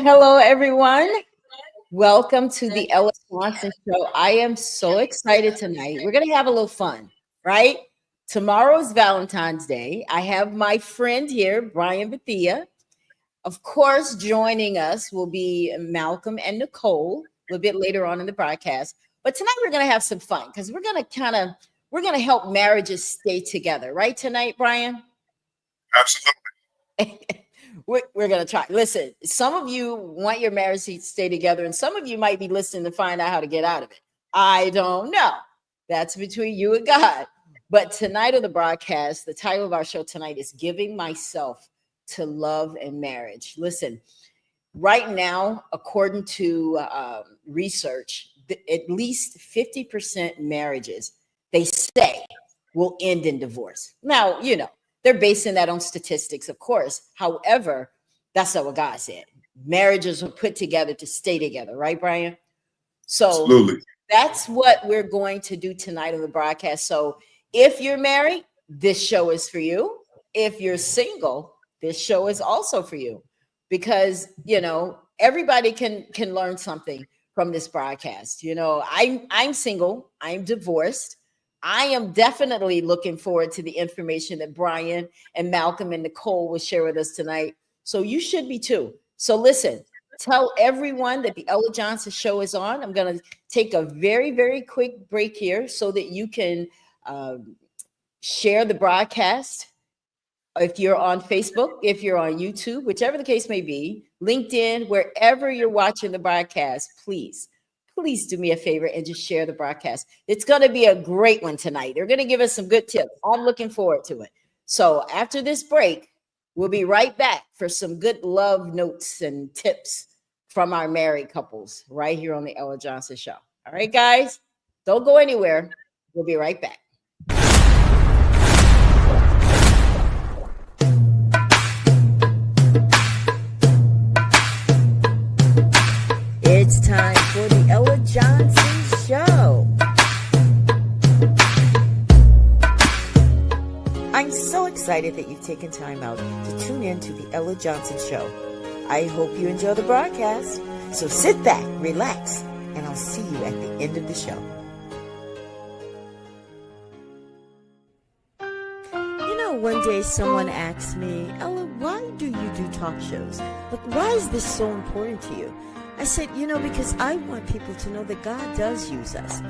Hello, everyone. Welcome to the Ella Swanson Show. I am so excited tonight. We're going to have a little fun, right? Tomorrow's Valentine's Day. I have my friend here, Brian Bethia. Of course, joining us will be Malcolm and Nichole a little bit later on in the broadcast. But tonight we're going to have some fun because we're going to help marriages stay together, right? Tonight, Brian? Absolutely. We're going to try. Listen, some of you want your marriage to stay together, and some of you might be listening to find out how to get out of it. I don't know. That's between you and God. But tonight on the broadcast, the title of our show tonight is Giving Myself to Love and Marriage. Listen, right now, according to research, at least 50% marriages, they say, will end in divorce. Now, they're basing that on statistics, of course. However, that's not what God said. Marriages were put together to stay together, right, Brian? So Absolutely. That's what we're going to do tonight on the broadcast. So if you're married, this show is for you. If you're single, this show is also for you. Because, everybody can learn something from this broadcast. I'm single, I'm divorced. I am definitely looking forward to the information that Brian and Malcolm and Nichole will share with us tonight. So you should be too. So listen, tell everyone that the Ella Johnson Show is on. I'm going to take a very, very quick break here so that you can share the broadcast. If you're on Facebook, if you're on YouTube, whichever the case may be, LinkedIn, wherever you're watching the broadcast, please do me a favor and just share the broadcast. It's going to be a great one tonight. They're going to give us some good tips. I'm looking forward to it. So after this break, we'll be right back for some good love notes and tips from our married couples right here on the Ella Johnson Show. All right, guys, don't go anywhere. We'll be right back. It's time for the Ella Johnson Show. I'm so excited that you've taken time out to tune in to the Ella Johnson Show. I hope you enjoy the broadcast. So sit back, relax, and I'll see you at the end of the show. One day someone asked me, Ella, why do you do talk shows? Why is this so important to you? I said, because I want people to know that God does use us.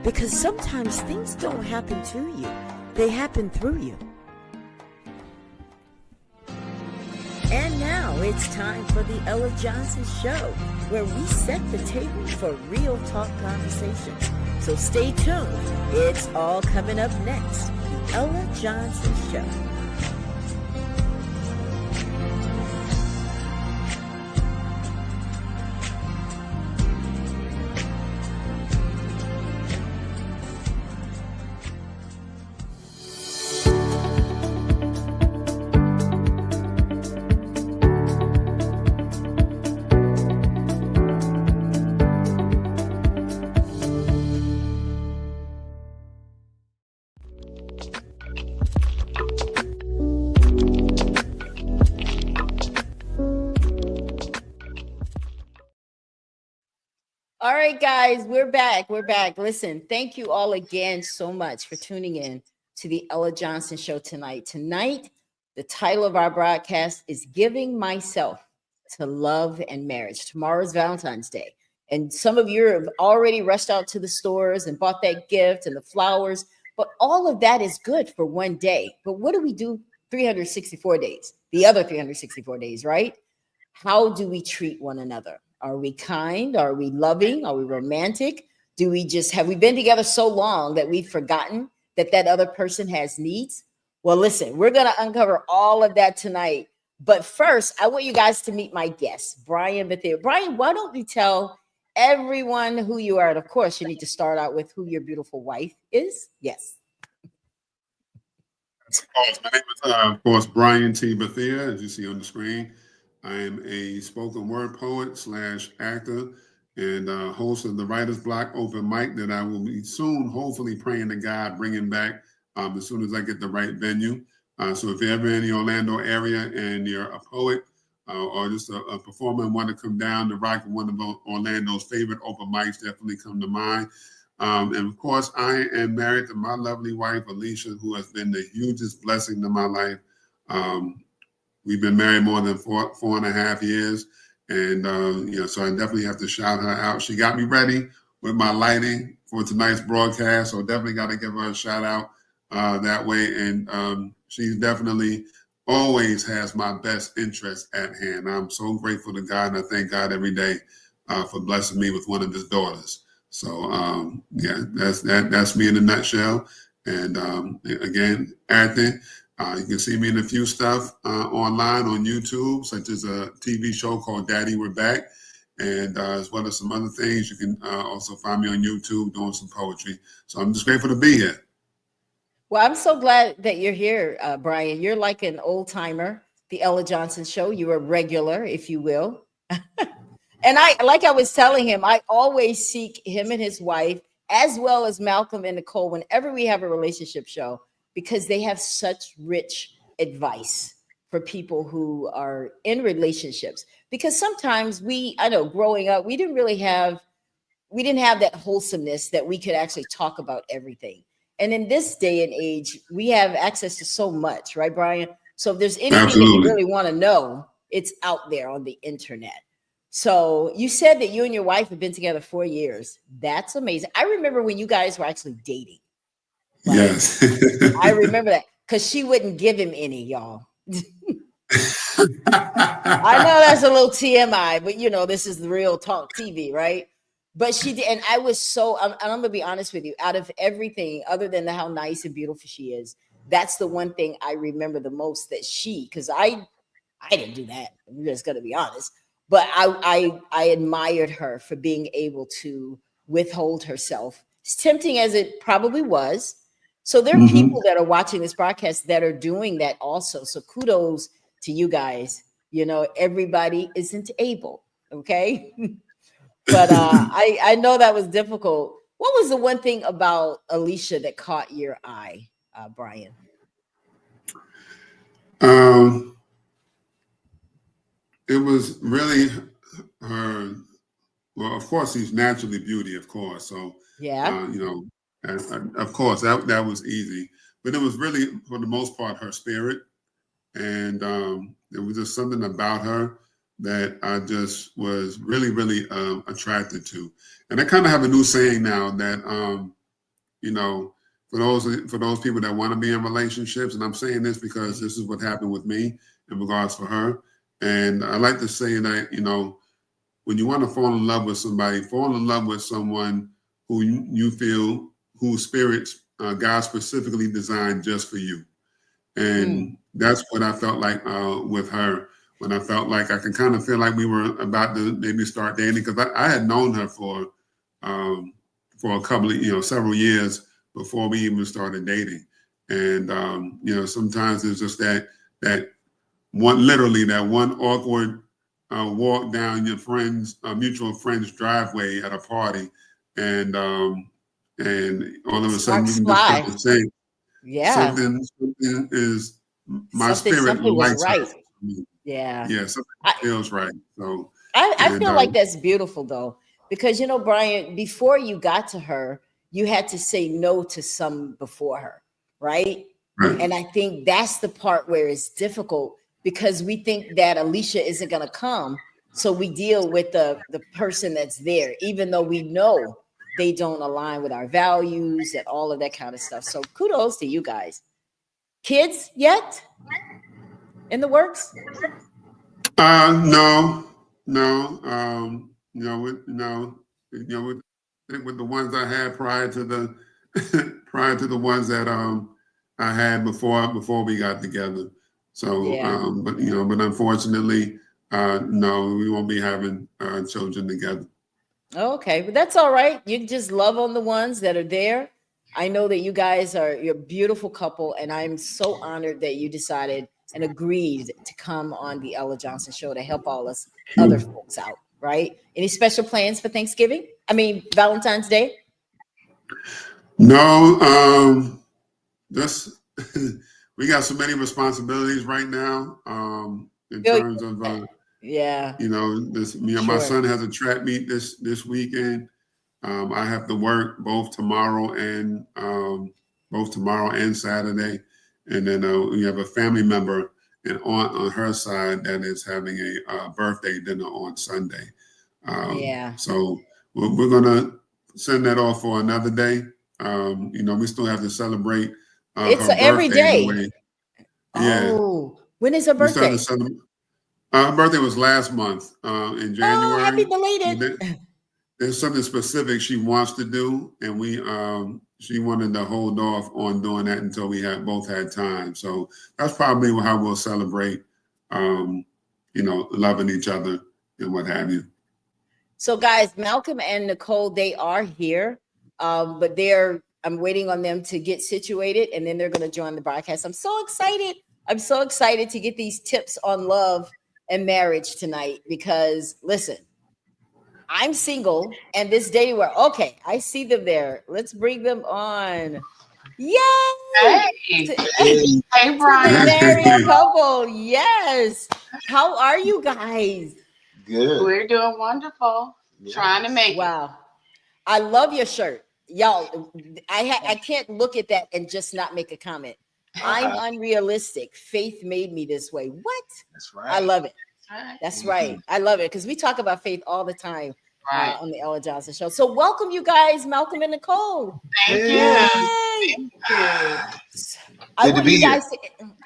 Because sometimes things don't happen to you. They happen through you. And now it's time for the Ella Johnson Show, where we set the table for real talk conversations. So stay tuned. It's all coming up next. The Ella Johnson Show. All right, guys, we're back. Listen, thank you all again so much for tuning in to the Ella Johnson Show tonight. Tonight, the title of our broadcast is Giving Myself to Love and Marriage. Tomorrow's Valentine's Day. And some of you have already rushed out to the stores and bought that gift and the flowers. But all of that is good for one day. But what do we do 364 days? The other 364 days, right? How do we treat one another? Are we kind? Are we loving? Are we romantic? Have we been together so long that we've forgotten that other person has needs? Well, listen, we're going to uncover all of that tonight But first, I want you guys to meet my guest, Brian Bethea. Brian, why don't you tell everyone who you are? And of course, you need to start out with who your beautiful wife is. Yes. Of course, my name is, of course, Brian T. Bethea, as you see on the screen. I am a spoken word poet slash actor and host of the Writer's Block open mic that I will be soon, hopefully praying to God, bringing back as soon as I get the right venue. So if you're ever in the Orlando area and you're a poet or just a performer and want to come down to rock one of Orlando's favorite open mics, definitely come to mine. And of course, I am married to my lovely wife, Alicia, who has been the hugest blessing to my life. Um, we've been married more than 4.5 years. And, so I definitely have to shout her out. She got me ready with my lighting for tonight's broadcast. So definitely got to give her a shout out that way. And she definitely always has my best interest at hand. I'm so grateful to God, and I thank God every day for blessing me with one of his daughters. So that's me in a nutshell. And again, acting. You can see me in a few stuff online on YouTube, such as a TV show called Daddy We're Back. And as well as some other things, you can also find me on YouTube doing some poetry. So I'm just grateful to be here. Well, I'm so glad that you're here, Brian. You're like an old timer, the Ella Johnson show. You're a regular, if you will. And like I was telling him, I always seek him and his wife, as well as Malcolm and Nichole, whenever we have a relationship show, because they have such rich advice for people who are in relationships. Because sometimes I know growing up, we didn't have that wholesomeness that we could actually talk about everything. And in this day and age, we have access to so much, right, Brian? So if there's anything that you Absolutely. really want to know, it's out there on the internet. So you said that you and your wife have been together 4 years. That's amazing. I remember when you guys were actually dating. Like, Yes. I remember that because she wouldn't give him any, y'all. I know that's a little TMI, but this is the real talk TV, right? But she did, and I was and I'm gonna be honest with you. Out of everything, other than how nice and beautiful she is, that's the one thing I remember the most. Because I didn't do that. I'm just gonna be honest. But I admired her for being able to withhold herself, as tempting as it probably was. So there are hmm people that are watching this broadcast that are doing that also. So kudos to you guys. Everybody isn't able. Okay. But I know that was difficult. What was the one thing about Alicia that caught your eye, Brian? um, it was really her. Well, of course, he's naturally beauty, of course. So, Yeah. of course, that was easy. But it was really, for the most part, her spirit. And there was just something about her that I just was really, really attracted to. And I kind of have a new saying now that, you know, for those people that want to be in relationships, and I'm saying this because this is what happened with me in regards for her. And I like to say that, when you want to fall in love with somebody, fall in love with someone who you feel whose spirits God specifically designed just for you. Mm. And that's what I felt like with her, when I felt like I could kind of feel like we were about to maybe start dating, because I had known her um, for a couple of, several years before we even started dating. And, sometimes it's just that literally that one awkward walk down your mutual friend's driveway at a party, and all of a sudden you Sparks can just get fly. to say Yeah. something is my Something spirit was lights up. right. Yeah. Yeah, something I, feels right. So I and feel like that's beautiful though, because Brian, before you got to her, you had to say no to some before her, right? right. And I think that's the part where it's difficult because we think that Alicia isn't going to come, so we deal with the person that's there, even though we know they don't align with our values and all of that kind of stuff. So kudos to you guys. Kids yet in the works? No, no. With the ones I had prior to the prior to the ones that I had before we got together. So, Yeah. but unfortunately, no, we won't be having children together. Okay, but that's all right. You can just love on the ones that are there. I know that you guys you're a beautiful couple, and I'm so honored that you decided and agreed to come on the Ella Johnson Show to help all us other folks out, right? Any special plans for Thanksgiving? I mean, Valentine's Day? No, just we got so many responsibilities right now. In Feel terms of yeah, this, my sure. son has a track meet this weekend. I have to work both tomorrow and Saturday, and then we have a family member, an aunt on her side, that is having a birthday dinner on Sunday. Yeah. So we're gonna send that off for another day. We still have to celebrate It's her every birthday the day. way. Yeah, Oh, when is her we started to birthday? celebrate. Her birthday was last month in Oh, happy January. But belated. there's something specific she wants to do, and she wanted to hold off on doing that until we had both had time. So that's probably how we'll celebrate, loving each other and what have you. So, guys, Malcolm and Nicole, they are here, but I'm waiting on them to get situated, and then they're going to join the broadcast. I'm so excited. I'm so excited to get these tips on love and marriage tonight because, listen, I'm single, and this dating world. Okay, I see them there. Let's bring them on. Yay! Hey, To, hey, to the Brian. married couple. Yes. How are you guys? Good. We're doing wonderful. Trying to make it. Wow. I love your shirt. Y'all, I can't look at that and just not make a comment. I'm unrealistic. Faith made me this way. What? That's I right. love it. Right. That's right. I love it because we talk about faith all the time Right. on the Ella Johnson Show. So welcome you guys, Malcolm and Nicole. Thank Hey. you. Yay! Thank I Good to want be you here. guys to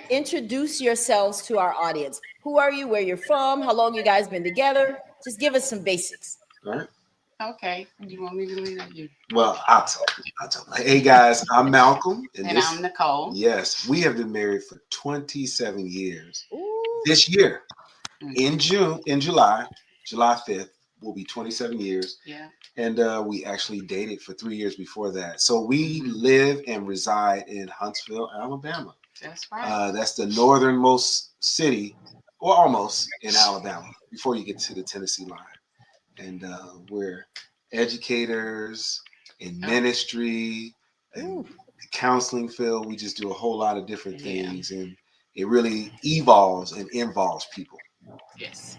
introduce yourselves to our audience. Who are you? Where you're from? How long you guys been together? Just give us some basics. All right. you. Okay. You want me to lead or you? Well, I'll talk. I'll talk. Hey guys, I'm Malcolm, and And I'm Nicole. yes, we have been married for 27 years. Ooh. This year, Mhm. in July, July 5th, will be 27 years. Yeah. And we actually dated for 3 years before that. So we live and reside in Huntsville, Alabama. That's right. That's the northernmost city, or almost, in Alabama before you get to the Tennessee line. And we're educators in ministry and Ooh. the counseling field. We just do a whole lot of different Yeah. things, and it really evolves and involves people. Yes.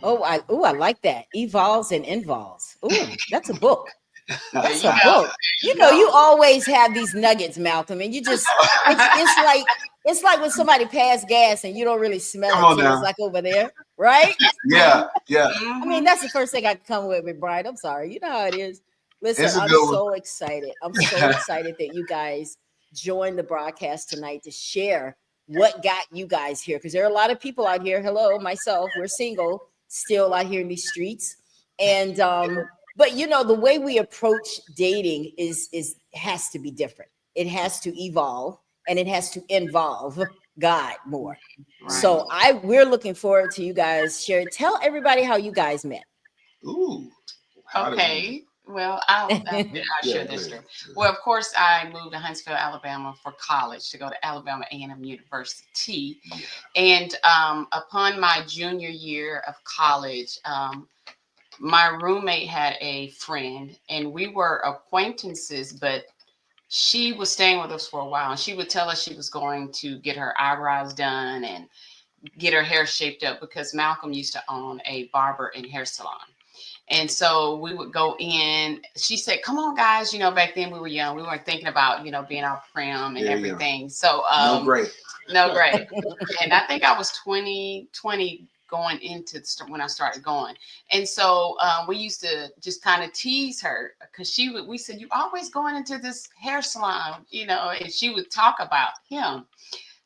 Oh, I like that. Evolves and involves. Ooh, that's a book. There That's you a go. book. There you You go. always have these nuggets, Malcolm, and you just it's like when somebody pass gas and you don't really smell Come it on till it's now. like over there, right? Yeah, yeah. I mean, that's the first thing I could come with, Brian. I'm sorry. You know how it is. Listen, It's a I'm good so excited. I'm so one. excited that you guys joined the broadcast tonight to share what got you guys here. Because there are a lot of people out here. Hello, myself. We're single, still out here in these streets. And but the way we approach dating is has to be different. It has to evolve and it has to involve God more. Right. So we're looking forward to you guys share. Tell everybody how you guys met. Ooh. How did we- Okay. Well, I'll Yeah, share go this ahead. story. Well, of course, I moved to Huntsville, Alabama for college to go to Alabama A&M University. Yeah. And upon my junior year of college, my roommate had a friend, and we were acquaintances, but she was staying with us for a while. And she would tell us she was going to get her eyebrows done and get her hair shaped up because Malcolm used to own a barber and hair salon. And so we would go in. She said, "Come on, guys." Back then we were young. We weren't thinking about, being out prim and Very young. everything. So, No great. no, great. And I think I was 20 going into when I started going. And so we used to just kind of tease her because we said, "You always going into this hair salon," and she would talk about him.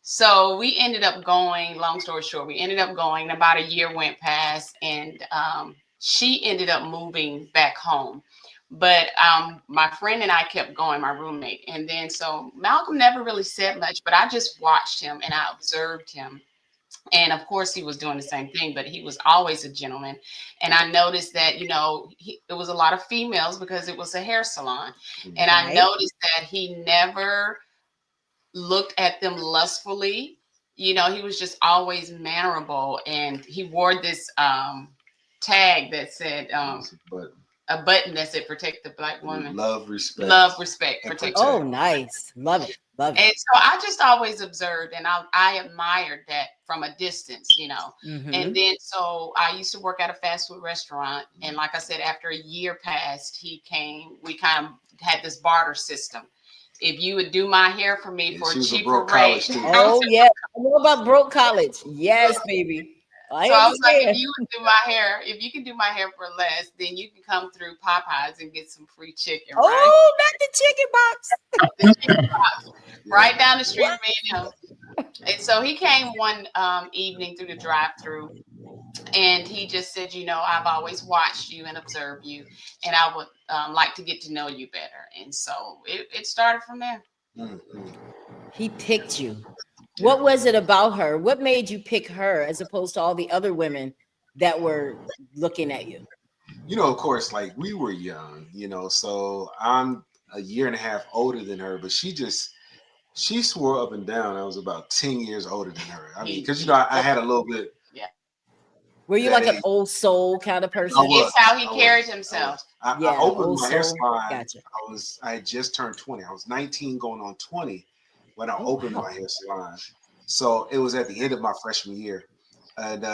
So we ended up going, long story short, we ended up going, about a year went past, and she ended up moving back home. But my friend and I kept going, my roommate. And then so Malcolm never really said much, but I just watched him and I observed him. And of course, he was doing the same thing, but he was always a gentleman. And I noticed that, it was a lot of females because it was a hair salon. And I Right. noticed that he never looked at them lustfully. He was just always mannerable. And he wore this tag that said, But a button that said protect the Black woman. love, respect, Love, respect, and protect. Oh, nice. Love it. Love it. And so I just always observed, and I admired that from a distance. And Mhm. then so I used to work at a fast food restaurant, and like I said, after a year passed, he came. We kind of had this barter system. If you would do my hair for me Yeah, for she a was a cheaper broke college rate, student. Oh, yeah. I know about broke college. Yes, baby. I so I was like, understand. if you can do my hair for less, then you can come through Popeyes and get some free chicken, right? Oh, not the chicken box. The chicken box Yeah. right down the street What? of me. And so he came one evening through the drive-through, and he just said, I've always watched you and observed you, and I would like to get to know you better. And so it started from there. Mm-hmm. He picked you. What was it about her? What made you pick her as opposed to all the other women that were looking at you? Of course, like we were young, so I'm a year and a half older than her, but she swore up and down I was about 10 years older than her. I mean, because I had a little bit. Yeah. Were you that like an age. old soul kind of I person? was. It's how he I carried was. himself. I Yeah, opened old my hair soul. salon. Gotcha. I had just turned 20. I was 19 going on 20 when I Oh, opened wow. my hair salon. So it was at the end of my freshman year. And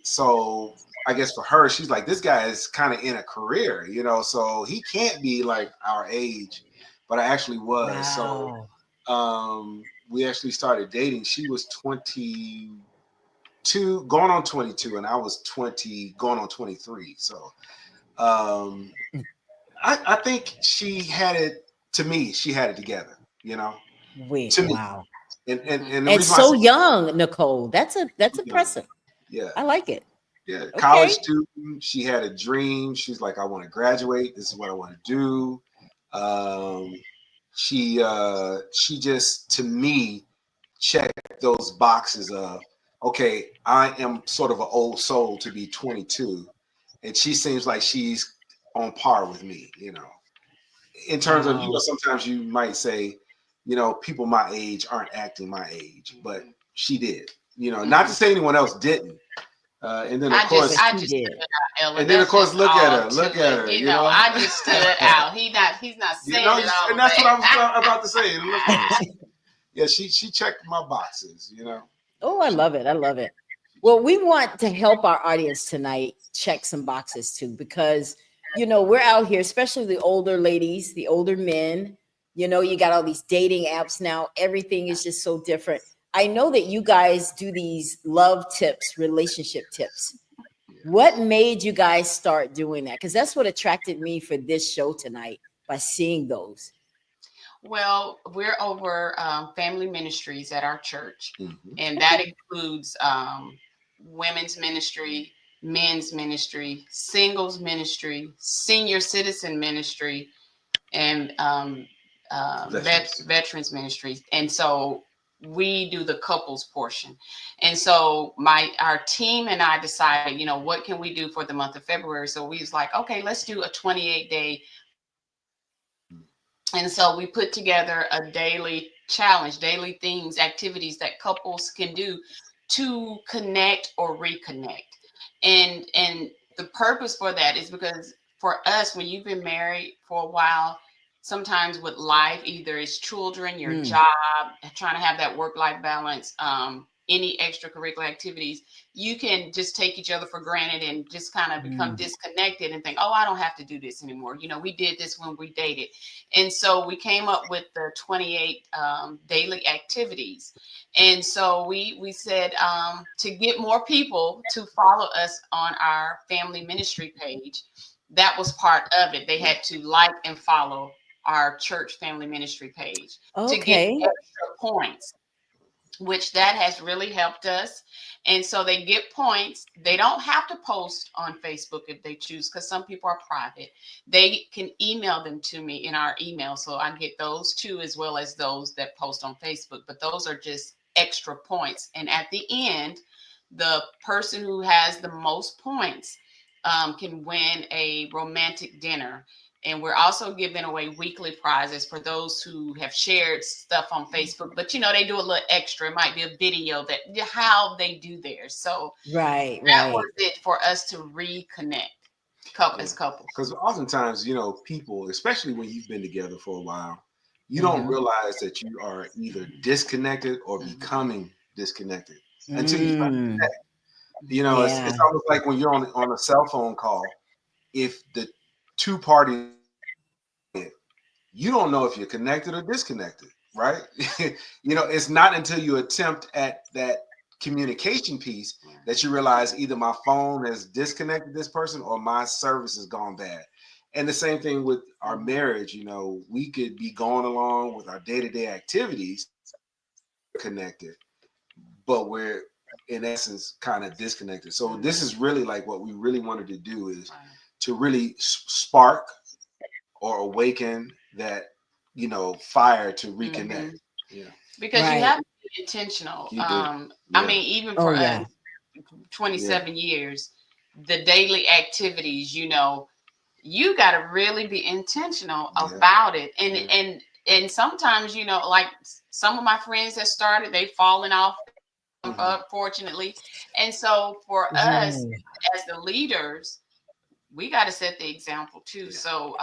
so I guess for her, she's like, this guy is kind of in a career, so he can't be like our age. But I actually was. So Wow. we actually started dating. She was 22, going on 22, and I was 20, going on 23. So um, I think she had it together, Wait, to me. wow. And the And reason why I so say young, Nicole. That's young, impressive. yeah, I like it. yeah, college Okay. student, she had a dream. She's like, I want to graduate. This is what I want to do. Um, she just, to me, checked those boxes of, okay, I am sort of an old soul to be 22, and she seems like she's on par with me, in terms of, Wow. sometimes you might say, people my age aren't acting my age, but she did, not to say anyone else didn't. And then of course, But I she just stood did. out, Ella. and then of That's course, just all look to at it. her, I just stood out. He's not saying it all and the that's way. what I was about to say. Look at her. Yeah, she checked my boxes. Oh, I love it. I love it. Well, we want to help our audience tonight check some boxes too, because we're out here, especially the older ladies, the older men. You got all these dating apps now. Everything is just so different. I know that you guys do these love tips, relationship tips. What made you guys start doing that? Because that's what attracted me for this show tonight by seeing those. Well, we're over family ministries at our church, Mhm. and that Okay. includes women's ministry, men's ministry, singles ministry, senior citizen ministry, and Veterans. veterans ministries. And so we do the couples portion. And so our team and I decided, what can we do for the month of February? So we was like, okay, let's do a 28-day. And so we put together a daily challenge, daily things, activities that couples can do to connect or reconnect. And the purpose for that is because for us, when you've been married for a while, sometimes with life, either it's children, your Mm, job, trying to have that work-life balance, any extracurricular activities, you can just take each other for granted and just kind of become mm. disconnected and think, oh, I don't have to do this anymore. We did this when we dated. And so we came up with the 28 daily activities. And so we said to get more people to follow us on our family ministry page, that was part of it. They had to like and follow our church family ministry page to get Okay. extra points, which that has really helped us. And so they get points. They don't have to post on Facebook if they choose, because some people are private. They can email them to me in our email. So I get those too, as well as those that post on Facebook. But those are just extra points. And at the end, the person who has the most points can win a romantic dinner. And we're also giving away weekly prizes for those who have shared stuff on Facebook. But, you know, they do a little extra. It might be a video that how they do theirs. So Right, that right. was it for us to reconnect as couples. Because oftentimes, you know, people, especially when you've been together for a while, you Mhm. don't realize that you are either disconnected or becoming disconnected until you start to Mm, connect. You know, yeah. it's almost like when you're on a cell phone call, if the two parties, you don't know if you're connected or disconnected, right? You know, it's not until you attempt at that communication piece that you realize either my phone has disconnected this person or my service has gone bad. And the same thing with our marriage. You know, we could be going along with our day-to-day activities connected, but we're in essence kind of disconnected. So this is really like what we really wanted to do is to really spark or awaken that, you know, fire to reconnect. Yeah. Because you Right. have to be intentional. You do. I mean, even Oh, for yeah. us, 27 years, the daily activities, you know, you got to really be intentional about it. And sometimes, you know, like some of my friends that started, they've fallen off, unfortunately. And so for us Right. as the leaders, we got to set the example too. So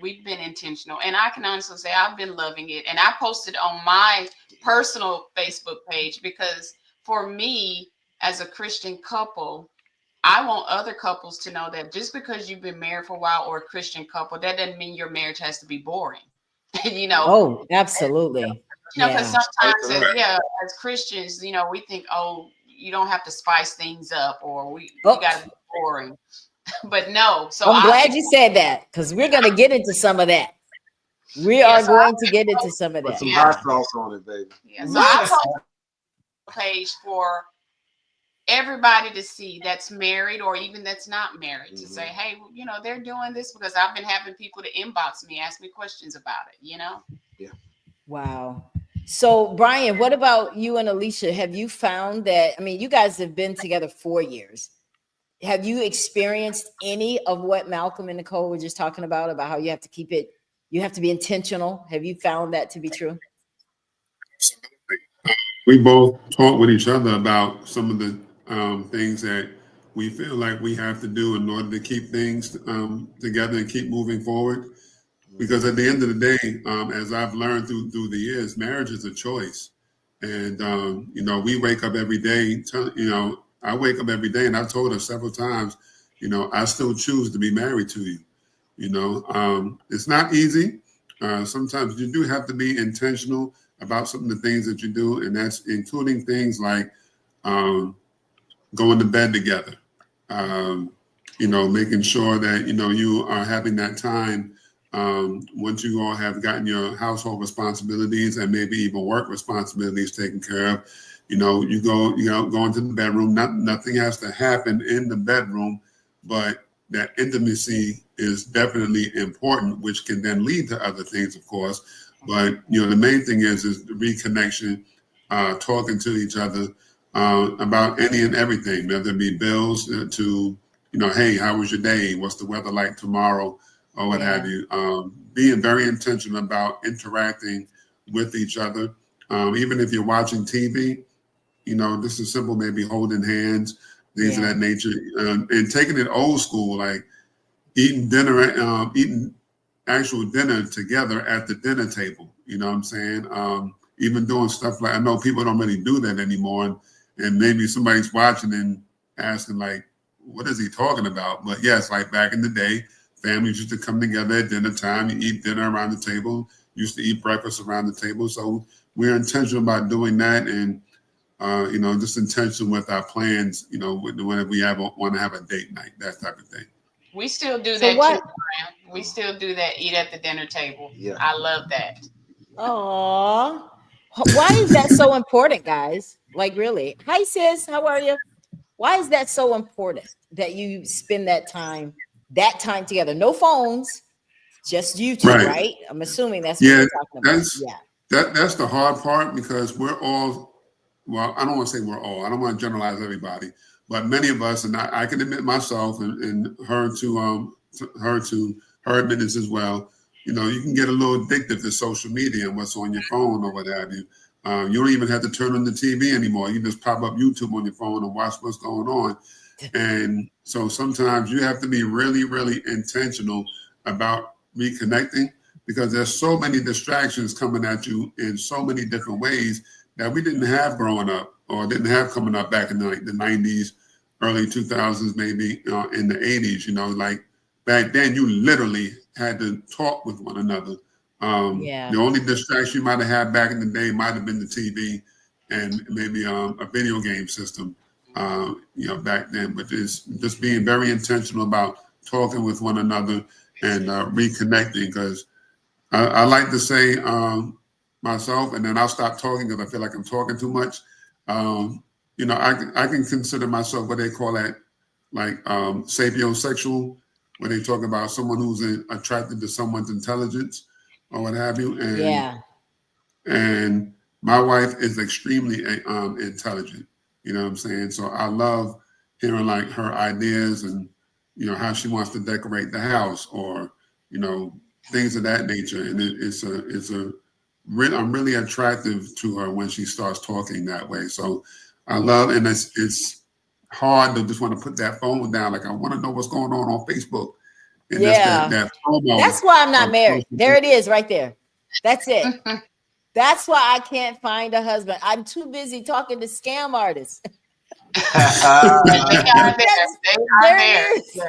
we've been intentional, and I can honestly say I've been loving it. And I posted on my personal Facebook page because for me, as a Christian couple, I want other couples to know that just because you've been married for a while or a Christian couple, that doesn't mean your marriage has to be boring. You know. Oh, absolutely. You know, because Yeah. sometimes, as Christians, you know, we think, oh, you don't have to spice things up, or we Oh, got to be boring. But no, so I'm glad you said that because we're going to get into some of that. We are so going to get into some of Put that. some hot sauce on it, baby. So I posted a page for everybody to see that's married or even that's not married to say, hey, you know, they're doing this because I've been having people to inbox me, ask me questions about it, you know? Yeah. Wow. So, Brian, what about you and Alicia? Have you found that? I mean, you guys have been together 4 years. Have you experienced any of what Malcolm and Nichole were just talking about how you have to keep it, you have to be intentional? Have you found that to be true? We both talk with each other about some of the things that we feel like we have to do in order to keep things together and keep moving forward. Because at the end of the day, as I've learned through the years, marriage is a choice. And, you know, we wake up every day, I wake up every day and I've told her several times, you know, I still choose to be married to you. You know, it's not easy. Sometimes you do have to be intentional about some of the things that you do, and that's including things like going to bed together. You know, making sure that you are having that time once you all have gotten your household responsibilities and maybe even work responsibilities taken care of. You know, go into the bedroom. Nothing has to happen in the bedroom, but that intimacy is definitely important, which can then lead to other things, of course. But the main thing is the reconnection, talking to each other about any and everything, whether it be bills to hey, how was your day? What's the weather like tomorrow, or what have you? Being very intentional about interacting with each other, even if you're watching TV. This is simple, maybe holding hands, things of that nature, and taking it old school, like eating dinner, eating actual dinner together at the dinner table. You know what I'm saying? Even doing stuff like, I know people don't really do that anymore, and maybe somebody's watching and asking like, what is he talking about? But yes, like back in the day, families used to come together at dinner time. You eat dinner around the table. Used to eat breakfast around the table. So we're intentional about doing that, and just intentional with our plans. Whenever we want to have a date night, that type of thing. We still do So that what? too, Brian. We still do that. Eat at the dinner table. Yeah. I love that. Oh, why is that so important, guys? Like, really? Hi, sis. How are you? Why is that so important that you spend that time together? No phones, just you two, Right. right? I'm assuming that's what Yeah, we're talking about. that's the hard part because we're all well, I don't want to say we're all. I don't want to generalize everybody, but many of us, and I can admit myself, and her to her admittance as well. You know, you can get a little addicted to social media and what's on your phone or what have you. You don't even have to turn on the TV anymore. You just pop up YouTube on your phone and watch what's going on. And so sometimes you have to be really, really intentional about reconnecting, because there's so many distractions coming at you in so many different ways that we didn't have growing up, or didn't have coming up back in the 90s, early 2000s, maybe in the 80s. You know, like back then you literally had to talk with one another. The only distraction you might have had back in the day might have been the TV and maybe a video game system, back then. But it's just being very intentional about talking with one another and reconnecting, because I like to say myself, and then I'll stop talking because I feel like I'm talking too much. I can consider myself what they call that, like sapiosexual, where they talk about someone who's attracted to someone's intelligence or what have you. And my wife is extremely intelligent. You know what I'm saying? So I love hearing like her ideas and, how she wants to decorate the house, or, things of that nature. And I'm really attractive to her when she starts talking that way. So I love, and it's hard to just want to put that phone down. Like, I want to know what's going on Facebook. And that FOMO. That's why I'm not married. There it is right there. That's it. That's why I can't find a husband. I'm too busy talking to scam artists. They are there. There it is.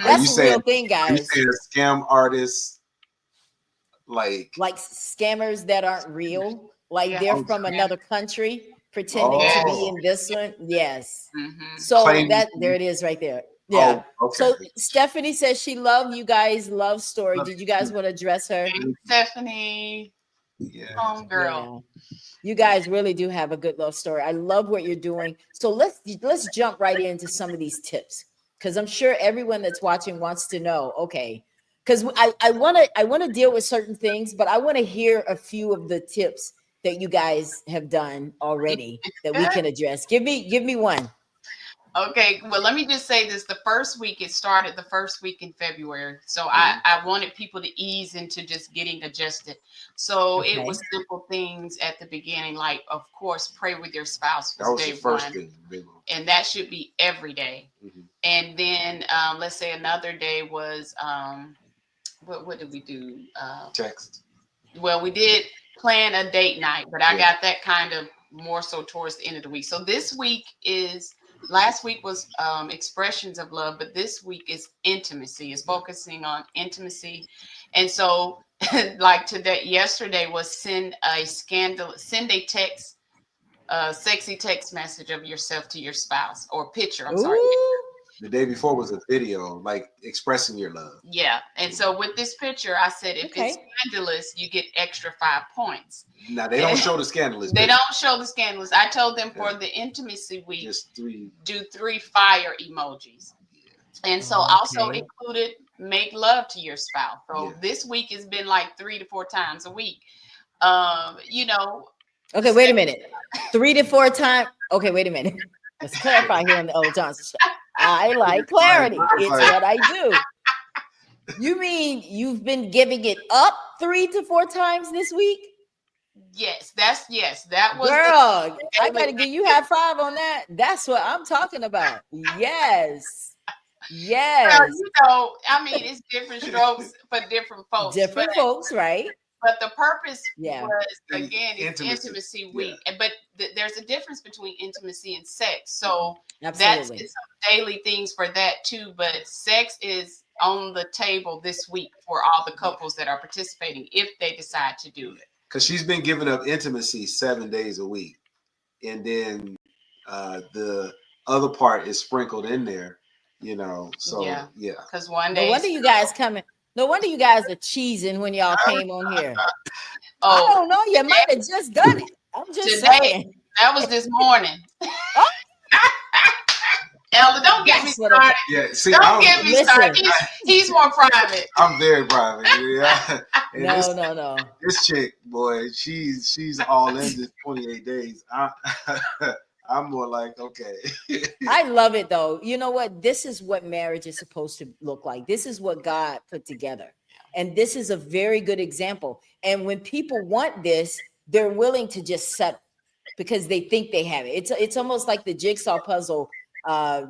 That's the real thing, guys. You saying scam artists, like scammers that aren't real, like they're from another country pretending to be in this one. Yes. So there it is right there. Yeah. Okay. So Stephanie says she loved you guys' love story. Did you guys want to address her? Stephanie. Home girl. Yeah. You guys really do have a good love story. I love what you're doing. So let's jump right into some of these tips, because I'm sure everyone that's watching wants to know. Okay, because I want to deal with certain things, but I want to hear a few of the tips that you guys have done already that we can address. Give me one. Okay, well, let me just say this. It started the first week in February. So I wanted people to ease into just getting adjusted. So it was simple things at the beginning, like, of course, pray with your spouse was day one. And that should be every day. And then let's say another day was, what did we do? Text. Well, we did plan a date night, but I got that kind of more so towards the end of the week. So this week last week was expressions of love, but this week is intimacy. It's focusing on intimacy. And so like yesterday was send a text, sexy text message of yourself to your spouse, or picture. I'm sorry. The day before was a video, like expressing your love. Yeah. And so with this picture, I said, if it's scandalous, you get extra 5 points. Now, they don't show the scandalous. They don't show the scandalous. I told them for the intimacy week, just do 3 fire emojis. And so also included make love to your spouse. So this week has been like 3 to 4 times a week. Okay, wait a minute. 3 to 4 times. Okay, wait a minute. Let's clarify here on the Old Johnson Show. I like clarity. It's what I do. You mean you've been giving it up 3 to 4 times this week? Yes, that was. Girl, I gotta give you high five on that. That's what I'm talking about. Yes. Well, I mean, it's different strokes for different folks. Different folks, right? But the purpose was, again, it's intimacy week. But there's a difference between intimacy and sex. So it's some daily things for that too. But sex is on the table this week for all the couples that are participating, if they decide to do it. Because she's been giving up intimacy 7 days a week. And then the other part is sprinkled in there, So, yeah. Because one day. No wonder you guys coming. No wonder you guys are cheesing when y'all came on here. I don't know. You might have just done it. I'm just saying. That was this morning. Elder, don't get me started. Yeah, see, don't get me started. He's more private. I'm very private. Yeah. And No. this chick, boy, she's all in this 28 days. I'm more like, okay. I love it though. You know what? This is what marriage is supposed to look like. This is what God put together. And this is a very good example. And when people want this, they're willing to just settle because they think they have it. It's almost like the jigsaw puzzle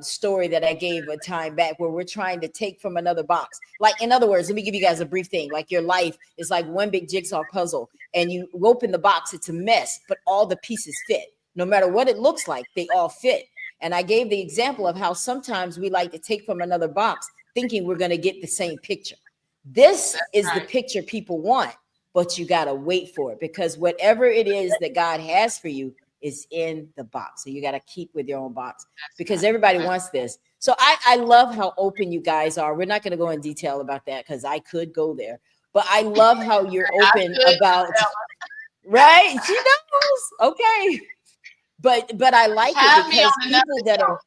story that I gave a time back where we're trying to take from another box. Like, in other words, let me give you guys a brief thing. Like, your life is like one big jigsaw puzzle, and you open the box, it's a mess, but all the pieces fit. No matter what it looks like, they all fit. And I gave the example of how sometimes we like to take from another box thinking we're going to get the same picture. This is the picture people want, but you got to wait for it, because whatever it is that God has for you is in the box. So you got to keep with your own box, because everybody wants this. So I love how open you guys are. We're not going to go in detail about that because I could go there, but I love how you're open about, right? She knows. Okay. But I like it because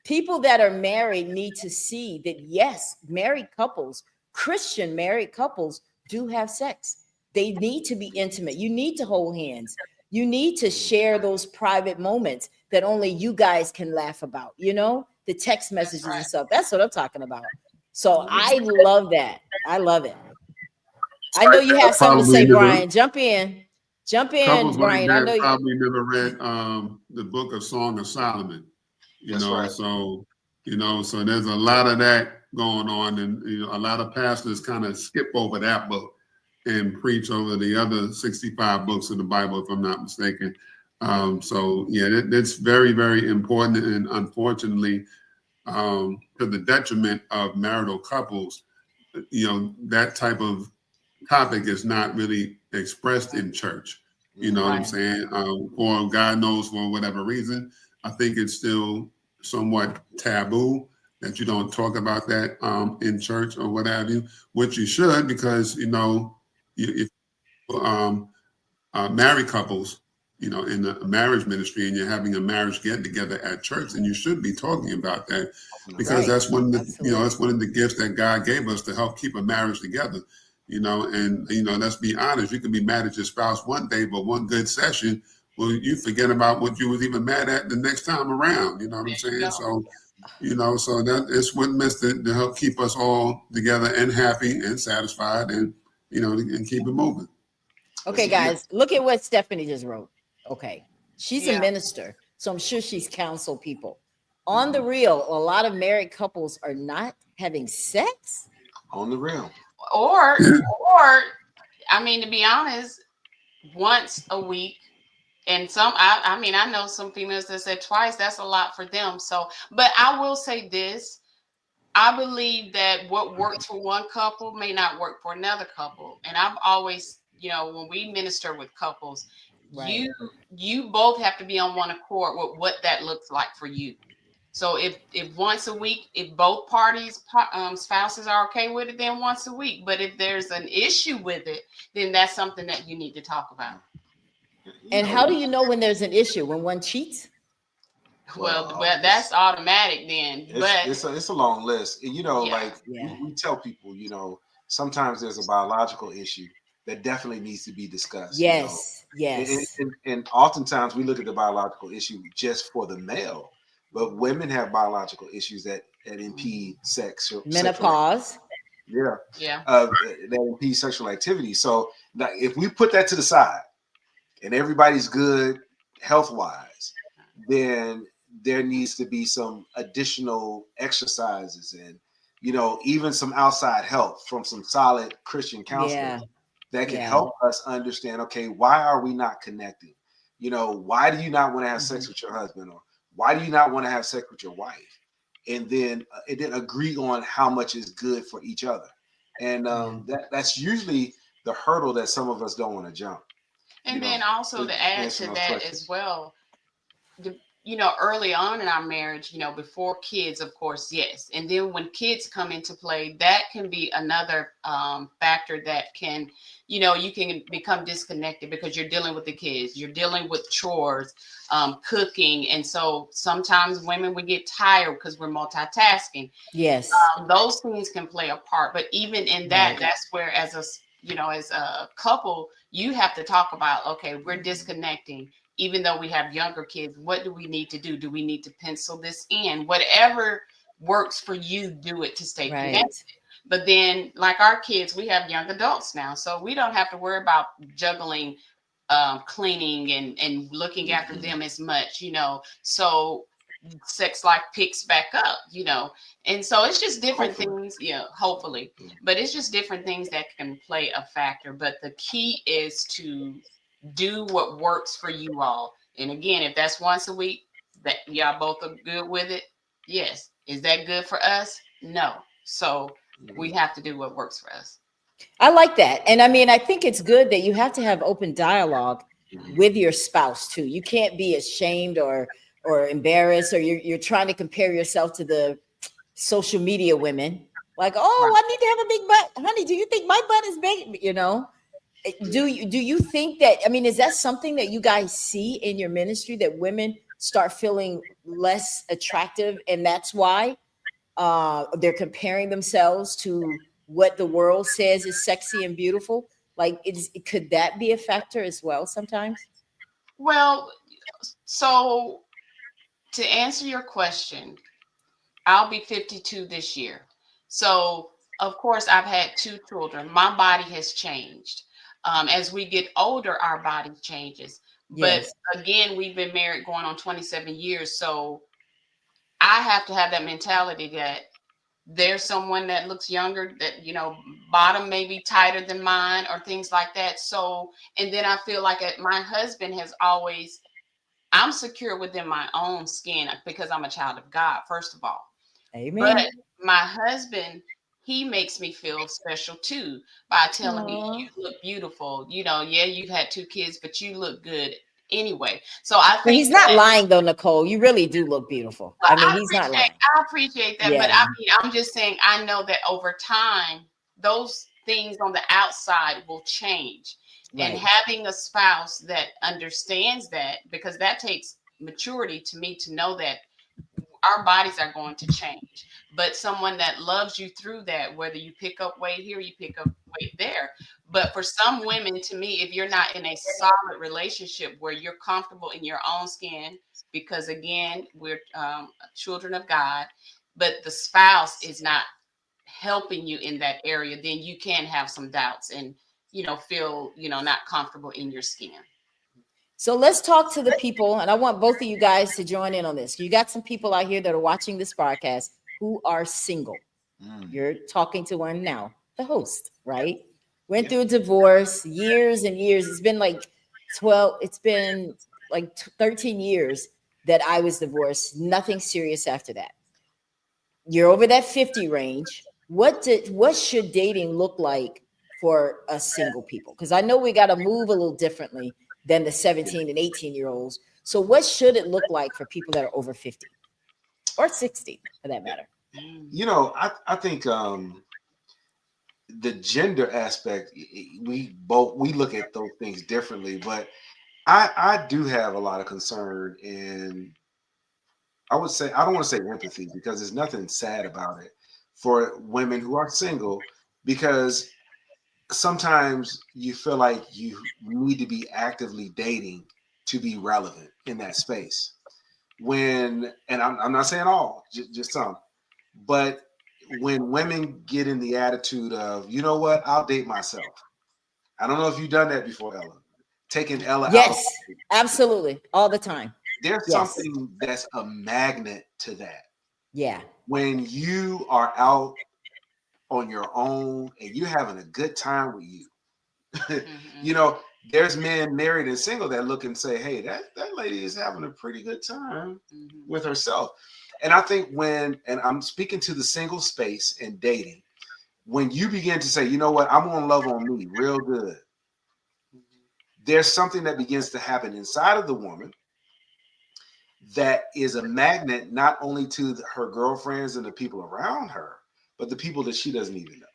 people that are married need to see that, yes, married couples, Christian married couples, do have sex. They need to be intimate. You need to hold hands. You need to share those private moments that only you guys can laugh about, the text messages and stuff. That's what I'm talking about. So I love that. I love it. I know you have something to say, Brian. Jump in, Couples Brian. like I that know you probably never read the book of Song of Solomon. So there's a lot of that going on, and a lot of pastors kind of skip over that book and preach over the other 65 books of the Bible, if I'm not mistaken. That's very, very important, and unfortunately, to the detriment of marital couples, that type of topic is not really expressed in church. You know what I'm saying? Or God knows, for whatever reason, I think it's still somewhat taboo that you don't talk about that in church or what have you, which you should, because if married couples, in the marriage ministry, and you're having a marriage get together at church, then you should be talking about that, because that's one of the that's one of the gifts that God gave us to help keep a marriage together. And let's be honest, you can be mad at your spouse one day, but one good session, well, you forget about what you was even mad at the next time around. You know what I'm saying? So, so that it's what meant to help keep us all together and happy and satisfied, and and keep it moving. Okay, guys, look at what Stephanie just wrote. Okay, she's a minister, so I'm sure she's counseled people. On the real, a lot of married couples are not having sex. On the real. Or I mean, to be honest, once a week. And I know some females that said twice. That's a lot for them. So, but I will say this. I believe that what worked for one couple may not work for another couple. And I've always, when we minister with couples, you both have to be on one accord with what that looks like for you. So if once a week, if both parties, spouses are okay with it, then once a week. But if there's an issue with it, then that's something that you need to talk about. And how do you know when there's an issue? When one cheats? Well, that's automatic then. It's a long list. We tell people, sometimes there's a biological issue that definitely needs to be discussed. Yes. And oftentimes we look at the biological issue just for the male, but women have biological issues that impede sex. Menopause. That impede sexual activity. So if we put that to the side and everybody's good health-wise, then there needs to be some additional exercises and, even some outside help from some solid Christian counselors that can help us understand, okay, why are we not connecting? Why do you not want to have sex with your husband, or why do you not want to have sex with your wife? And then agree on how much is good for each other. And that's usually the hurdle that some of us don't want to jump. And then also to add to that as well, early on in our marriage, before kids, of course, yes. And then when kids come into play, that can be another factor that can, you can become disconnected because you're dealing with the kids, you're dealing with chores, cooking. And so sometimes women, we get tired because we're multitasking. Yes. Those things can play a part. But even in that, that's where as as a couple, you have to talk about, okay, we're disconnecting. Even though we have younger kids, what do we need to do? Do we need to pencil this in? Whatever works for you, do it to stay Right. connected. But then, like our kids, we have young adults now, so we don't have to worry about juggling cleaning and looking after them as much, so sex life picks back up, and so it's just different things, hopefully, but it's just different things that can play a factor. But the key is to do what works for you all. And again, if that's once a week, that y'all both are good with it, yes. Is that good for us? No. So we have to do what works for us. I like that. And I mean, I think it's good that you have to have open dialogue with your spouse too. You can't be ashamed or embarrassed, or you're trying to compare yourself to the social media women. Like, oh, Right. I need to have a big butt. Honey, do you think my butt is big? Do you think that, I mean, is that something that you guys see in your ministry, that women start feeling less attractive, and that's why they're comparing themselves to what the world says is sexy and beautiful? Like, could that be a factor as well sometimes? Well, so to answer your question, I'll be 52 this year. So, of course, I've had 2 children. My body has changed. As we get older, our body changes. But Yes. again, we've been married going on 27 years. So I have to have that mentality that there's someone that looks younger, that, bottom may be tighter than mine or things like that. So, and then I feel like my husband has always, I'm secure within my own skin because I'm a child of God, first of all. But Amen. my husband, he makes me feel special too by telling me, Aw. you look beautiful. Yeah, you've had 2 kids, but you look good anyway. So I But he's think not that, lying though, Nicole. You really do look beautiful. well, I mean, he's not lying. I appreciate that. But Yeah. I mean, I'm just saying, I know that over time, those things on the outside will change. And Right. having a spouse that understands that, because that takes maturity to me to know that our bodies are going to change, but someone that loves you through that, whether you pick up weight here, you pick up weight there. But for some women, to me, if you're not in a solid relationship where you're comfortable in your own skin, because again, we're children of God, but the spouse is not helping you in that area, then you can have some doubts and feel not comfortable in your skin. So let's talk to the people, and I want both of you guys to join in on this. You got some people out here that are watching this broadcast who are single. You're talking to one now, the host, right? Went through a divorce, years and years. It's been like 12, it's been like 13 years that I was divorced. Nothing serious after that. You're over that 50 range. What should dating look like for us single people? Because I know we got to move a little differently than the 17 and 18-year-olds. So what should it look like for people that are over 50 or 60 for that matter? I think the gender aspect, we look at those things differently, but I do have a lot of concern, and I would say, I don't want to say empathy, because there's nothing sad about it for women who are single, because sometimes you feel like you need to be actively dating to be relevant in that space. And I'm not saying all, just some, but when women get in the attitude of, you know what, I'll date myself. I don't know if you've done that before, Ella. Taking Ella out. Yes, absolutely. All the time. There's Yes. something that's a magnet to that. Yeah. When you are out on your own and you're having a good time with you, there's men married and single that look and say, hey, that lady is having a pretty good time with herself. And I think and I'm speaking to the single space and dating, when you begin to say, you know what, I'm gonna love on me real good, there's something that begins to happen inside of the woman that is a magnet, not only to her girlfriends and the people around her, but the people that she doesn't even know.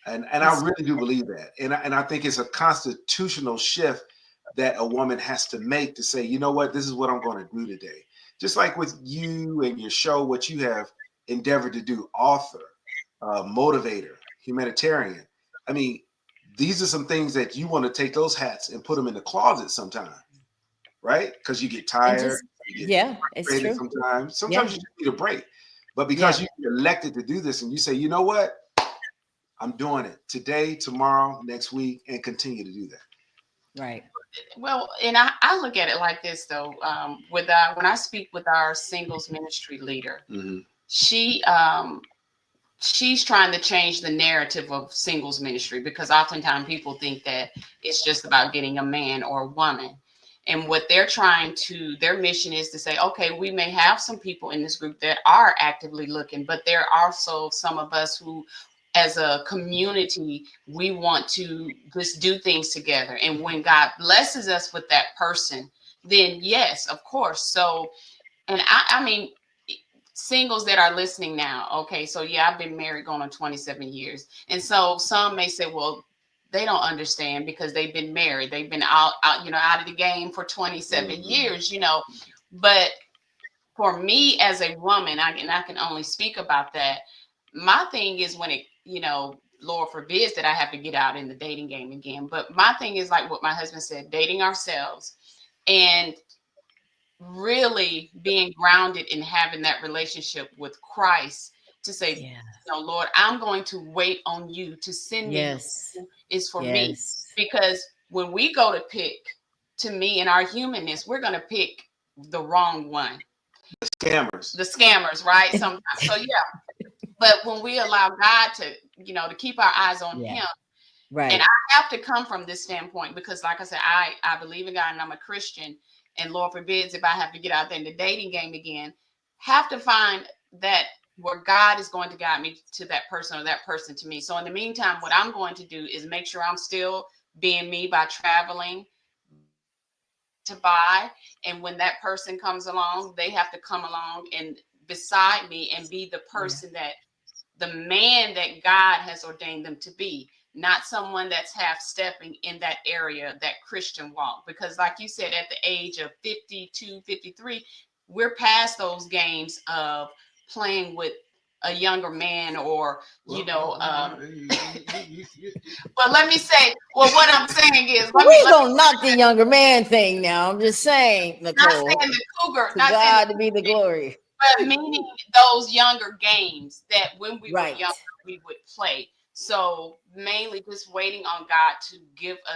And I really do believe that. And I think it's a constitutional shift that a woman has to make, to say, you know what, this is what I'm going to do today. Just like with you and your show, what you have endeavored to do, author, motivator, humanitarian. I mean, these are some things that you want to take those hats and put them in the closet sometime, right? Because you get tired, you get it's frustrated true. sometimes. Sometimes you just need a break. But because you elected to do this and you say, you know what? I'm doing it today, tomorrow, next week, and continue to do that. Right. Well, and I look at it like this though. When I speak with our singles ministry leader, she's trying to change the narrative of singles ministry, because oftentimes people think that it's just about getting a man or a woman. And what their mission is to say, okay, we may have some people in this group that are actively looking, but there are also some of us who, as a community, we want to just do things together. And when God blesses us with that person, then yes, of course. So, and I mean, singles that are listening now, okay, so yeah, I've been married going on 27 years. And so some may say, well, they don't understand because they've been married. They've been out of the game for 27 years, But for me as a woman, I can only speak about that. My thing is when it, Lord forbids that I have to get out in the dating game again. But my thing is like what my husband said, dating ourselves and really being grounded in having that relationship with Christ to say, Lord, I'm going to wait on you to send me is for me. Because when we go to pick, to me, in our humanness, we're going to pick the wrong one. The scammers, right? Sometimes. So but when we allow God to, to keep our eyes on him, right. And I have to come from this standpoint because, like I said, I believe in God and I'm a Christian, and Lord forbids if I have to get out there in the dating game again, have to find that where God is going to guide me to that person or that person to me. So in the meantime, what I'm going to do is make sure I'm still being me by traveling to buy. And when that person comes along, they have to come along and beside me and be the person that the man that God has ordained them to be, not someone that's half stepping in that area, that Christian walk. Because like you said, at the age of 52, 53, we're past those games of playing with a younger man or, well, let me say, what I'm saying is, we're going to knock the younger man thing now. I'm just saying, Nichole. Not saying the cougar. To God to be the glory. But meaning those younger games that when we were younger, we would play. So mainly just waiting on God to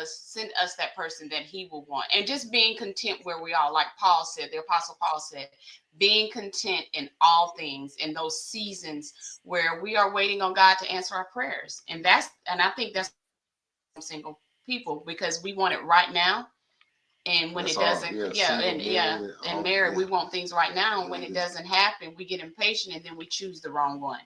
send us that person that he will want. And just being content where we are. Like Paul said, the Apostle Paul said, being content in all things in those seasons where we are waiting on God to answer our prayers. And I think that's single people, because we want it right now. And when it doesn't, and married, we want things right now. And when it doesn't happen, we get impatient and then we choose the wrong one.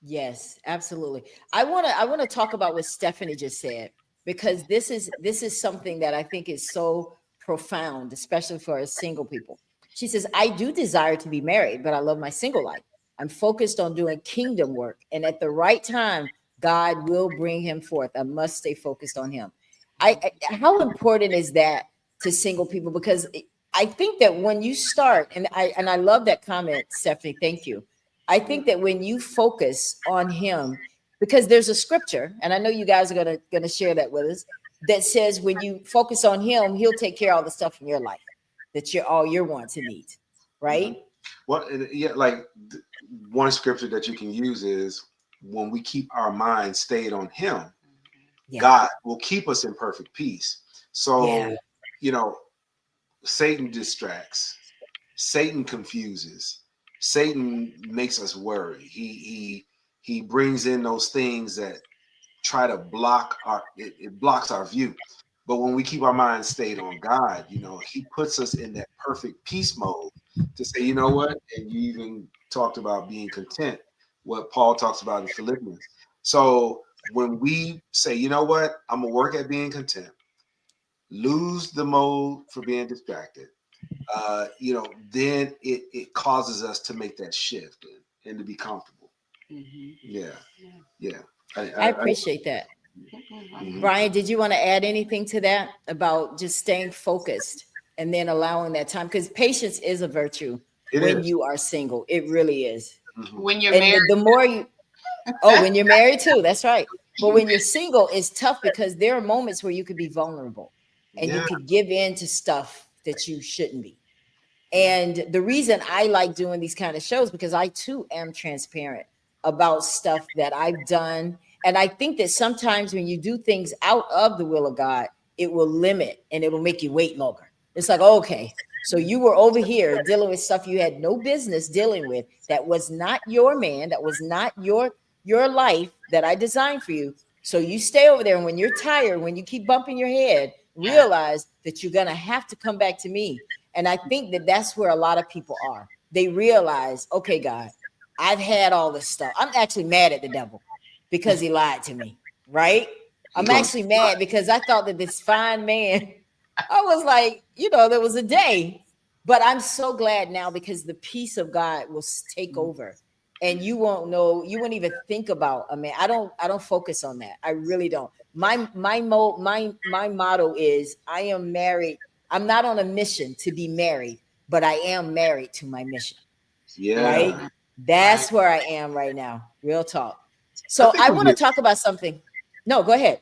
Yes, absolutely. I want to talk about what Stephanie just said, because this is something that I think is so profound, especially for us single people. She says, I do desire to be married, but I love my single life. I'm focused on doing kingdom work. And at the right time, God will bring him forth. I must stay focused on him. How important is that to single people? Because I think that when you start, and I love that comment, Stephanie, thank you. I think that when you focus on him, because there's a scripture, and I know you guys are gonna share that with us, that says when you focus on him, he'll take care of all the stuff in your life that all your wants and needs, right? Well, like one scripture that you can use is when we keep our mind stayed on him, God will keep us in perfect peace. So, Satan distracts, Satan confuses, Satan makes us worry. He brings in those things that try to block it blocks our view. But when we keep our minds stayed on God, he puts us in that perfect peace mode to say, you know what? And you even talked about being content, what Paul talks about in Philippians. So when we say, you know what? I'm going to work at being content, lose the mode for being distracted, then it causes us to make that shift and to be comfortable. Yeah. I appreciate that. Brian, did you want to add anything to that about just staying focused and then allowing that time? Because patience is a virtue when you are single. It really is. When you're married. The more you, when you're married too, that's right. But when you're single, it's tough because there are moments where you could be vulnerable and you Yeah. could give in to stuff that you shouldn't be. And the reason I like doing these kind of shows, because I too am transparent about stuff that I've done. And I think that sometimes when you do things out of the will of God, it will limit and it will make you wait longer. It's like, okay, so you were over here dealing with stuff you had no business dealing with, that was not your man, that was not your life that I designed for you. So you stay over there, and when you're tired, when you keep bumping your head, realize that you're going to have to come back to me. And I think that that's where a lot of people are. They realize, okay, God, I've had all this stuff. I'm actually mad at the devil because he lied to me, right? I'm actually mad because I thought that this fine man, I was like, there was a day. But I'm so glad now because the peace of God will take over. And you won't know, you won't even think about a man. I don't focus on that. I really don't. My motto is, I am married. I'm not on a mission to be married, but I am married to my mission. Yeah. Right? That's where I am right now. Real talk. So I want to talk about something. No, go ahead.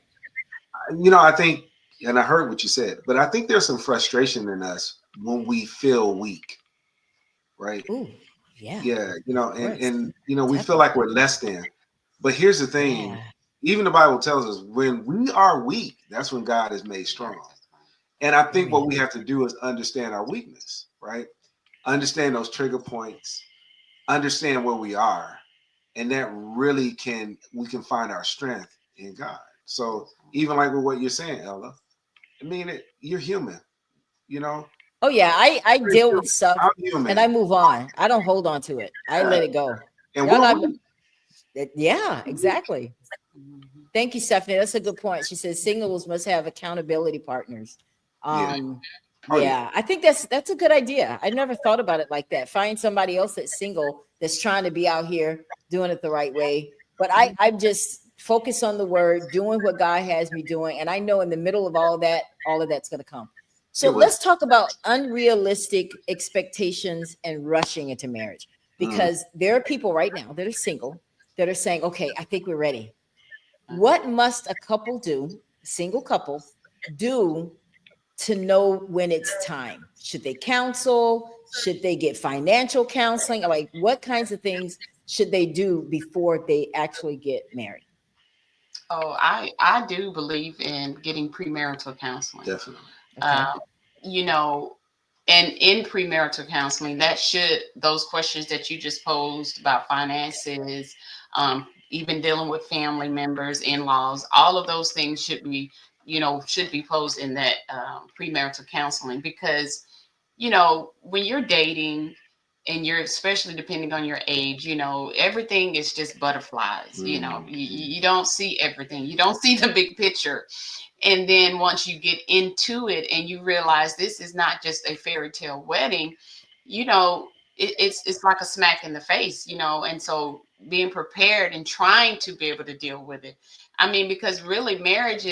I think, and I heard what you said, but I think there's some frustration in us when we feel weak, right? Ooh, yeah. Yeah, and we feel Definitely. like we're less than. But here's the thing, Yeah. even the Bible tells us when we are weak, that's when God is made strong. And I think what we have to do is understand our weakness, right? Understand those trigger points, understand where we are, and that really we can find our strength in God. So even like with what you're saying, Ella, I mean, you're human, Oh yeah, I deal with stuff I'm human. and I move on. I don't hold on to it. I let it go. And Y'all we're not, weak. yeah, exactly. Thank you, Stephanie. That's a good point. She says singles must have accountability partners. Yeah. Yeah, I think that's a good idea. I never thought about it like that. Find somebody else that's single that's trying to be out here doing it the right way. But I just focus on the word, doing what God has me doing, and I know in the middle of all of that's going to come. So let's talk about unrealistic expectations and rushing into marriage, because there are people right now that are single that are saying, "Okay, I think we're ready." What must a couple do, a single couple, do to know when it's time? Should they counsel? Should they get financial counseling? Like, what kinds of things should they do before they actually get married? Oh, I do believe in getting premarital counseling. Definitely. Okay. You know, and in premarital counseling, those questions that you just posed about finances, even dealing with family members, in-laws, all of those things should be posed in that premarital counseling, because when you're dating and you're, especially depending on your age, everything is just butterflies. You don't see everything, you don't see the big picture. And then once you get into it and you realize this is not just a fairy tale wedding, it's like a smack in the face, and so being prepared and trying to be able to deal with it. I mean, because really marriage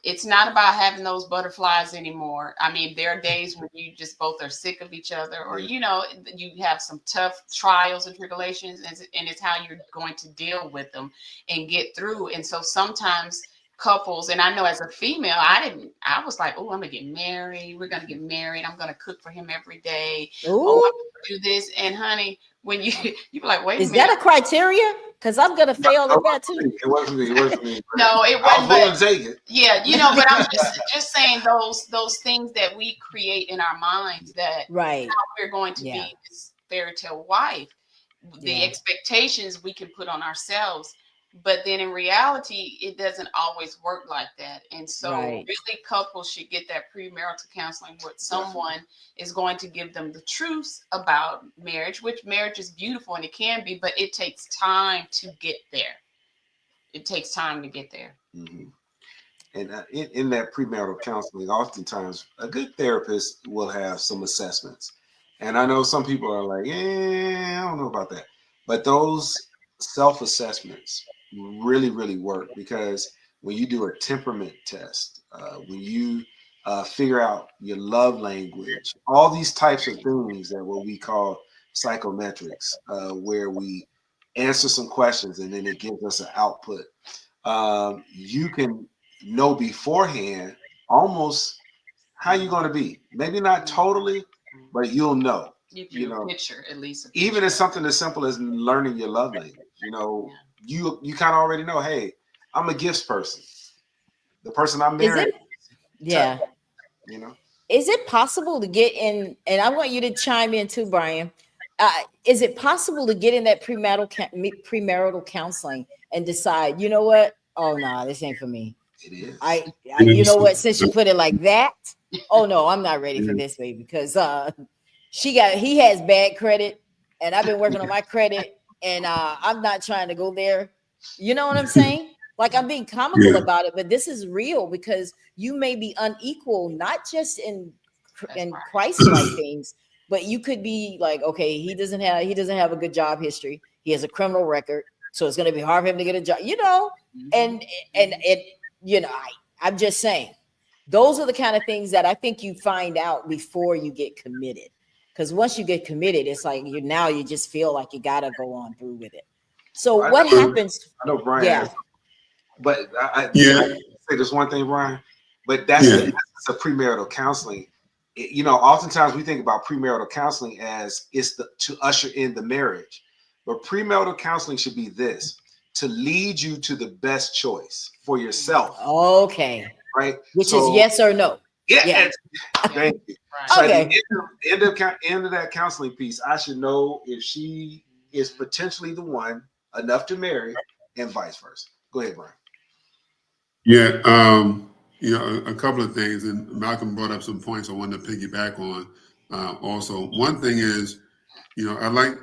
it's not about having those butterflies anymore. I mean, there are days when you just both are sick of each other, or you have some tough trials and tribulations, and it's how you're going to deal with them and get through. And so sometimes couples, and I know as a female, I was like, oh, I'm gonna get married, we're gonna get married, I'm gonna cook for him every day. Oh, I'm gonna do this. And honey, when you be like, wait a minute, is that a criteria? Because I'm gonna fail at that too. It wasn't me. No, it wasn't. I was willing to take it. Yeah, but I'm just saying those things that we create in our minds, that Right. how we're going to be this fairy tale wife, the expectations we can put on ourselves. But then in reality, it doesn't always work like that. And so really couples should get that premarital counseling where someone is going to give them the truth about marriage, which marriage is beautiful and it can be, but it takes time to get there. It takes time to get there. Mm-hmm. And in that premarital counseling, oftentimes a good therapist will have some assessments. And I know some people are like, I don't know about that. But those self-assessments really, really work, because when you do a temperament test, when you figure out your love language, all these types of things that what we call psychometrics, where we answer some questions and then it gives us an output. you can know beforehand almost how you're going to be. Maybe not totally, but you'll know. Give you a picture, at least. A even picture. it's something as simple as learning your love language. You kind of already know. Hey, I'm a gifts person. The person I'm married. Yeah. Is it possible to get in? And I want you to chime in too, Brian. Is it possible to get in that premarital counseling and decide, you know what? Oh no, this ain't for me. It is. You know what? Since you put it like that, oh no, I'm not ready for this baby because he has bad credit, and I've been working on my credit, and I'm not trying to go there. You know what I'm saying? Like, I'm being comical about it, but this is real because you may be unequal, not just in Christ-like things, but you could be like, okay, he doesn't have a good job history. He has a criminal record, so it's going to be hard for him to get a job. And it, I'm just saying, those are the kind of things that I think you find out before you get committed. Because once you get committed, it's like you just feel like you got to go on through with it. So what happens? I know Brian. Yeah. But I say this one thing, Brian. But that's the essence of premarital counseling. Oftentimes we think about premarital counseling as to usher in the marriage. But premarital counseling should be this: to lead you to the best choice for yourself. Okay. Right. Which is yes or no. Yeah. Thank you. Right. So okay. At the end of that counseling piece, I should know if she is potentially the one enough to marry, and vice versa. Go ahead, Brian. Yeah, a couple of things, and Malcolm brought up some points I wanted to piggyback on. Also, one thing is, I like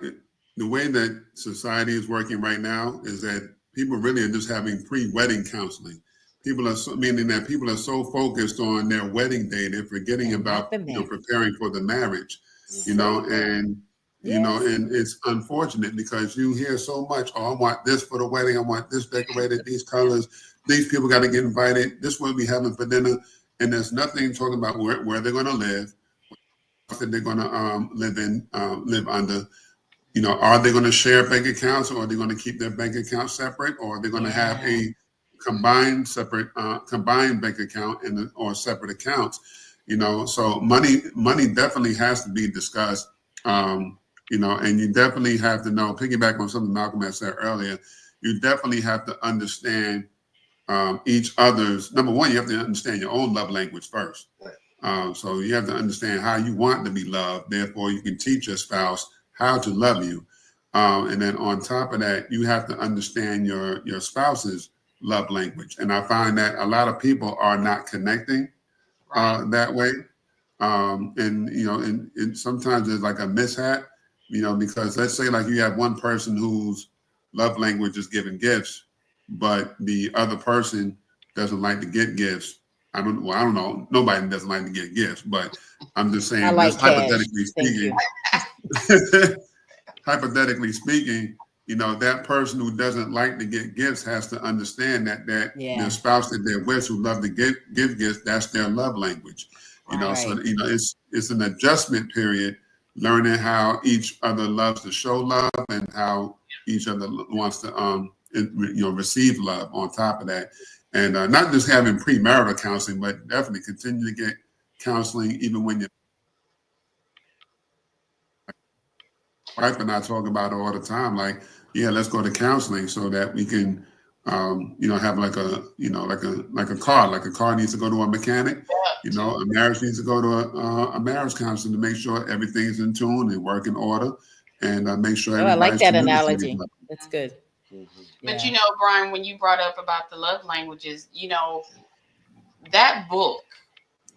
the way that society is working right now is that people really are just having pre-wedding counseling. Meaning that people are so focused on their wedding day, they're forgetting about preparing for the marriage. And it's unfortunate because you hear so much. Oh, I want this for the wedding. I want this decorated, these colors. These people got to get invited. This will be having for dinner, and there's nothing talking about where they're going to live, that they're going to live under. Are they going to share bank accounts, or are they going to keep their bank accounts separate, or are they going to have a combined bank account or separate accounts? So money definitely has to be discussed. And you definitely have to know. Piggyback on something Malcolm had said earlier. You definitely have to understand each other's. Number one, you have to understand your own love language first. So you have to understand how you want to be loved. Therefore, you can teach your spouse how to love you. And then on top of that, you have to understand your spouse's love language. And I find that a lot of people are not connecting that way. And sometimes there's like a mishap, because let's say like you have one person whose love language is giving gifts, but the other person doesn't like to get gifts. I don't know. Nobody doesn't like to get gifts, but I'm just saying, just hypothetically speaking, that person who doesn't like to get gifts has to understand that their spouse that they're with who love to give gifts, that's their love language. So it's an adjustment period, learning how each other loves to show love and how each other wants to receive love on top of that. And not just having premarital counseling, but definitely continue to get counseling even when your wife and I talk about it all the time. Like, let's go to counseling so that we can, have like a car. Like a car needs to go to a mechanic. A marriage needs to go to a marriage counselor to make sure everything's in tune and work in order, and make sure. I like that analogy. That's good. But Brian, when you brought up about the love languages, that book,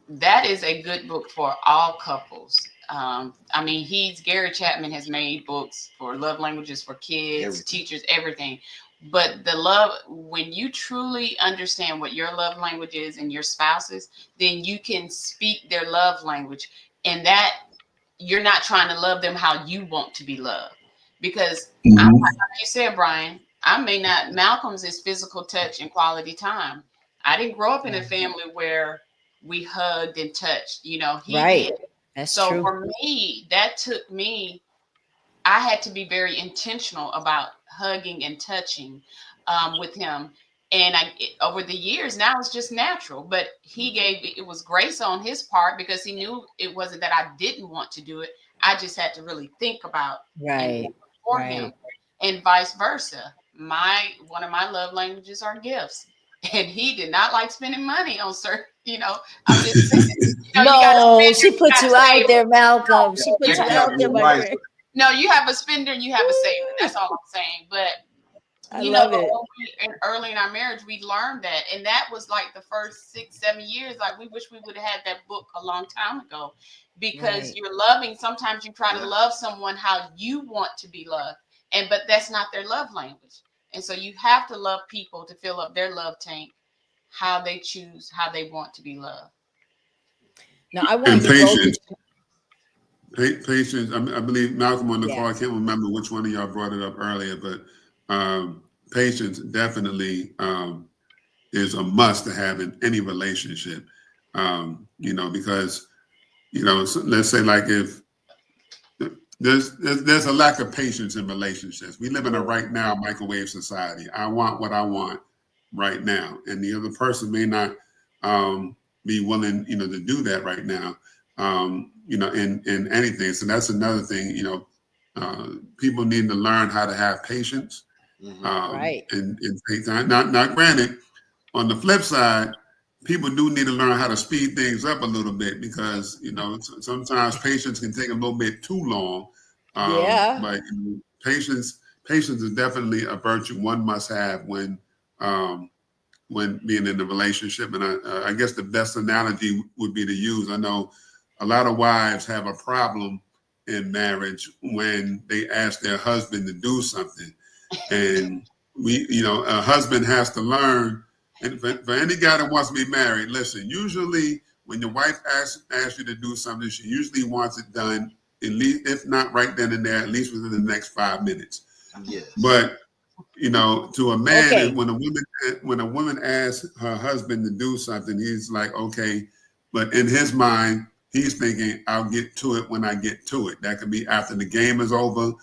that is a good book for all couples. Gary Chapman has made books for love languages for kids, teachers, everything. But when you truly understand what your love language is and your spouse's, then you can speak their love language, and that you're not trying to love them how you want to be loved. Because like you said, Brian, Malcolm's is physical touch and quality time. I didn't grow up in a family where we hugged and touched, he did. That's so true. For me, I had to be very intentional about hugging and touching with him. And over the years, now it's just natural. But it was grace on his part because he knew it wasn't that I didn't want to do it. I just had to really think about and Right. for Right. him, and vice versa. One of my love languages are gifts, and he did not like spending money on certain. I'm just saying, you gotta No, spend she it, you put gotta you out save. there, Malcolm. Yeah, She put thank you you, out there, you're my right. friend. No, you have a spender and you have a saver. That's all I'm saying. But I love it. early in our marriage, we learned that, and that was like the first 6-7 years. Like, we wish we would have had that book a long time ago, because Right. you're loving. Sometimes you try to love someone how you want to be loved, but that's not their love language. And so you have to love people to fill up their love tank, how they choose, how they want to be loved. Now I want And you both to. patience. I believe Malcolm on the call. I Yes. can't remember which one of y'all brought it up earlier, but patience definitely is a must to have in any relationship. Because so let's say like if there's a lack of patience in relationships. We live in a right now microwave society. I want what I want right now, and the other person may not be willing, to do that right now. In anything. So that's another thing. People need to learn how to have patience, Right. and take time. Not granted. On the flip side, people do need to learn how to speed things up a little bit because sometimes patience can take a little bit too long. Yeah. But patience is definitely a virtue one must have when being in a relationship. And I guess the best analogy would be to use. I know a lot of wives have a problem in marriage when they ask their husband to do something, and a husband has to learn. And for any guy that wants to be married, listen, usually when your wife asks you to do something, she usually wants it done, at least, if not right then and there, at least within the next 5 minutes. Yes. But, to a man, Okay. when a woman asks her husband to do something, he's like, okay. But in his mind, he's thinking, I'll get to it when I get to it. That could be after the game is over,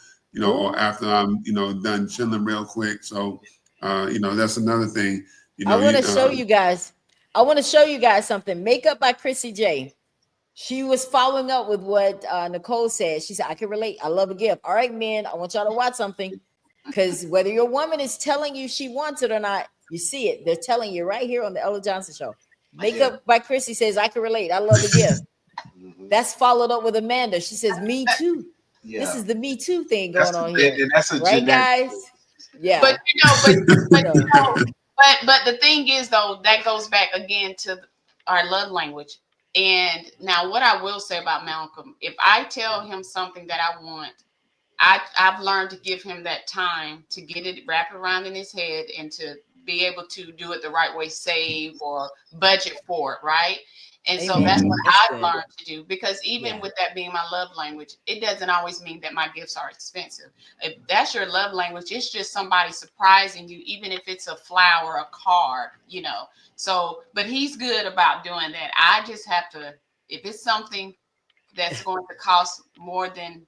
or after I'm, done chilling real quick. So, that's another thing. I want to show you guys. I want to show you guys something. Makeup by Chrissy J. She was following up with what Nicole said. She said, I can relate. I love a gift. All right, men, I want y'all to watch something. Because whether your woman is telling you she wants it or not, you see it. They're telling you right here on the Ella Johnson Show. Makeup by Chrissy says, I can relate. I love a gift. That's followed up with Amanda. She says, me too. Yeah. This is the Me Too thing going on here. And that's a right, genetic. guys? Yeah. But but the thing is, though, that goes back again to our love language. And now, what I will say about Malcolm, if I tell him something that I want, I've learned to give him that time to get it wrapped around in his head and to be able to do it the right way, save or budget for it, right? And so that's what I've learned to do, because even with that being my love language, it doesn't always mean that my gifts are expensive. If that's your love language, it's just somebody surprising you, even if it's a flower, a card, So, but he's good about doing that. I just have to, if it's something that's going to cost more than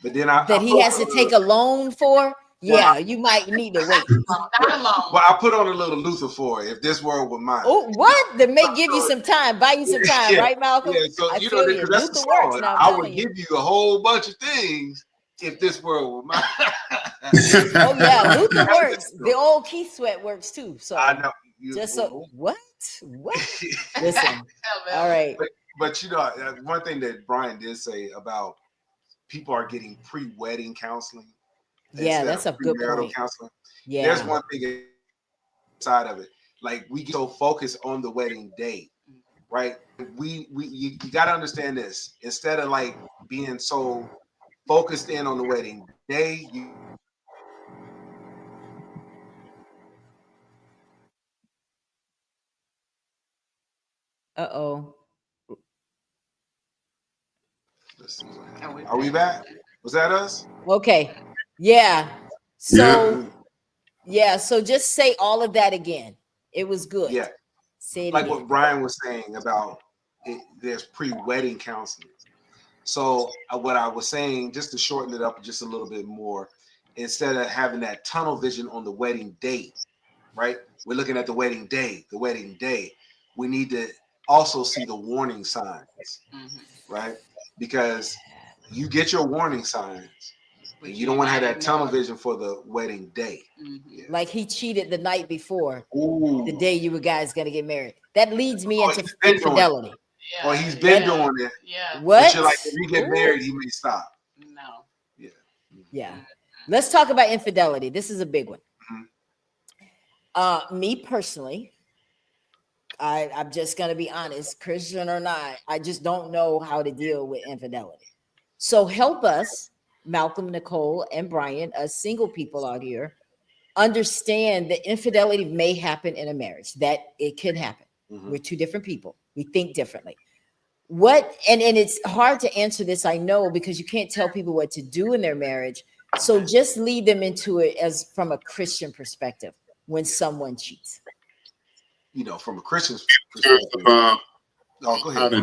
But then that he has to take a loan for, you might need to wait. Not alone. Well, I put on a little Luther for it. If this world were mine. Oh, what? That may give you some time, buy you some time, right, Malcolm? Yeah, so I you feel know, you. because that's the Luther works song. now. I would give you a whole bunch of things if this world were mine. Oh yeah, Luther works. The old Keith Sweat works too. So I know. Just so what? Listen. All right. But one thing that Brian did say about people are getting pre-wedding counseling. Yeah, that's a good point. Counseling. Yeah. There's one thing inside of it. Like, we get so focused on the wedding date, right? You got to understand this. Instead of like being so focused in on the wedding day, Uh-oh. Are we back? Was that us? Okay. Yeah. So so just say all of that again. It was good. Yeah. Say it like again. What Brian was saying about there's pre-wedding counseling. So what I was saying, just to shorten it up just a little bit more, instead of having that tunnel vision on the wedding date, right? We're looking at the wedding day, We need to also see the warning signs, right? Because you get your warning signs, and you don't want to have that tunnel vision for the wedding day. Like he cheated the night before Ooh. the day you guys going to get married. That leads me into he's been doing it. infidelity. Or he's been doing it. Yeah. What? But you're like, if you get married, he may stop. No. Yeah. Yeah. Let's talk about infidelity. This is a big one. Me personally, I'm just going to be honest, Christian or not, I just don't know how to deal with infidelity. So help us, Malcolm, Nichole, and Brian, us single people out here, understand that infidelity may happen in a marriage, that it can happen. We're two different people. We think differently. And it's hard to answer this, I know, because you can't tell people what to do in their marriage. So just lead them into it as from a Christian perspective when someone cheats. You know, from a Christian perspective. Go ahead. How to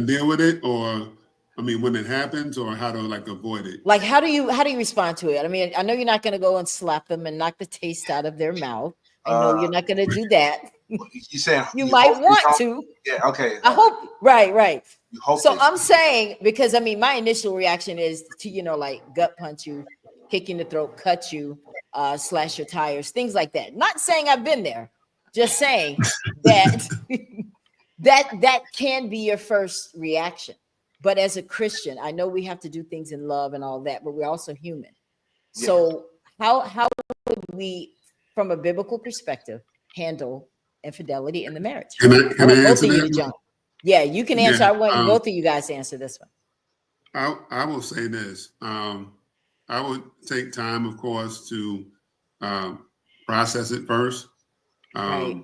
deal with it, or I mean, when it happens, or how to like avoid it. Like, how do you respond to it? I mean, I know you're not going to go and slap them and knock the taste out of their mouth. I know you're not going to do that. You said you might want to. Yeah. Okay. I hope. Right. You hope so I'm saying, because I mean, my initial reaction is to, like gut punch you, kick you in the throat, cut you, slash your tires, things like that. Not saying I've been there, just saying that that can be your first reaction. But as a Christian, I know we have to do things in love and all that, but we're also human. Yeah. So how would we, from a biblical perspective, handle infidelity in the marriage? Can I answer that? Jump. Yeah, you can answer. I want both of you guys to answer this one. I will say this. I would take time, of course, to process it first. Right.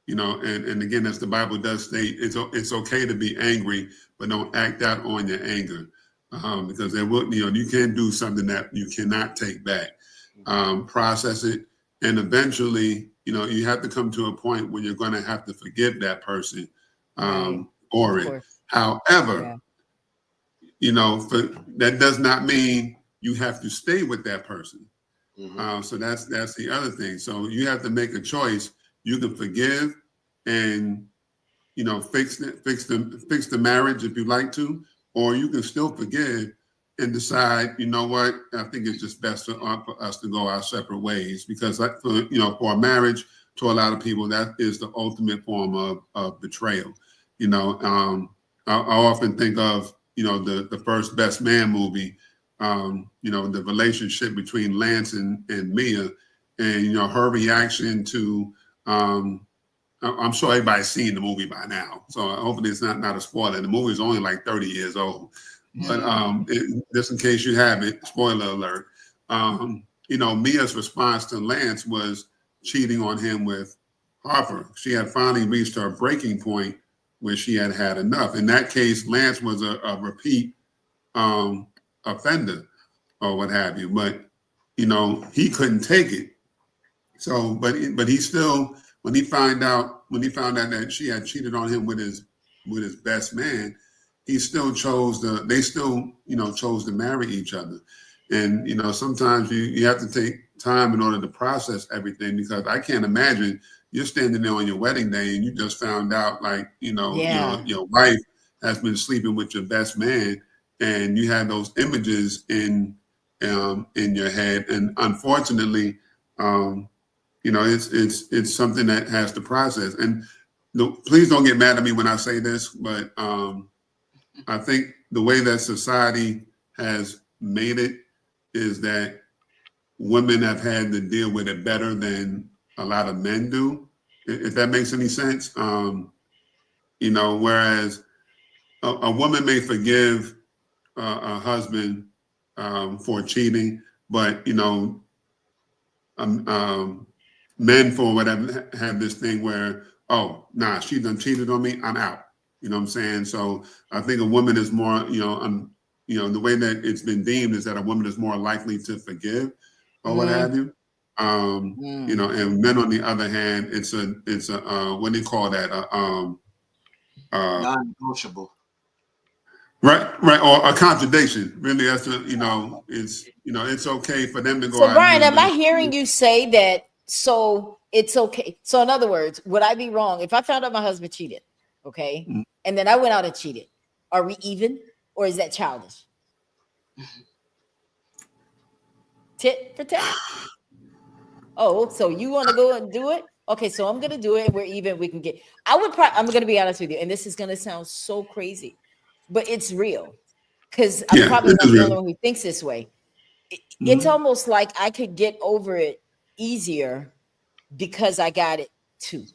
And again, as the Bible does state, it's okay to be angry, but don't act out on your anger, because there will, you can do something that you cannot take back. Process it, and eventually, you have to come to a point where you're going to have to forgive that person for it. However, that does not mean you have to stay with that person. So that's the other thing. So you have to make a choice. You can forgive and fix the marriage if you like to, or you can still forgive and decide, you know what, I think it's just best for us to go our separate ways, because for a marriage, to a lot of people, that is the ultimate form of betrayal. I often think of the First Best Man movie, the relationship between Lance and Mia, and her reaction to I'm sure everybody's seen the movie by now, so hopefully it's not a spoiler. The movie is only like 30 years old, but just in case you haven't, spoiler alert. Mia's response to Lance was cheating on him with Harper. She had finally reached her breaking point where she had enough. In that case, Lance was a repeat offender or what have you, but he couldn't take it. So, but he still, when he found out that she had cheated on him with his best man, he still chose chose to marry each other. And sometimes you have to take time in order to process everything, because I can't imagine you're standing there on your wedding day and you just found out your wife has been sleeping with your best man, and you had those images in your head. And unfortunately, it's something that has to process. And please don't get mad at me when I say this, but I think the way that society has made it is that women have had to deal with it better than a lot of men do, if that makes any sense. Whereas a woman may forgive a husband for cheating, but men, for whatever, have this thing where, oh, nah, she done cheated on me, I'm out. You know what I'm saying? So I think a woman is more, the way that it's been deemed is that a woman is more likely to forgive or what have you. And men, on the other hand, it's a what do you call that? Non-negotiable. Right, or a contradiction. Really, that's it's okay for them to go. So, Brian, am I hearing you say that So it's okay. So in other words, would I be wrong if I found out my husband cheated? Okay. Mhm. And then I went out and cheated. Are we even? Or is that childish? Tit for tat. Oh, so you want to go and do it? Okay, so I'm gonna do it, and we're even. We can get. I'm gonna be honest with you, and this is gonna sound so crazy, but it's real because I'm Yeah, probably this not is the only real. one who thinks this way. It's Mhm. almost like I could get over it easier because I got it too,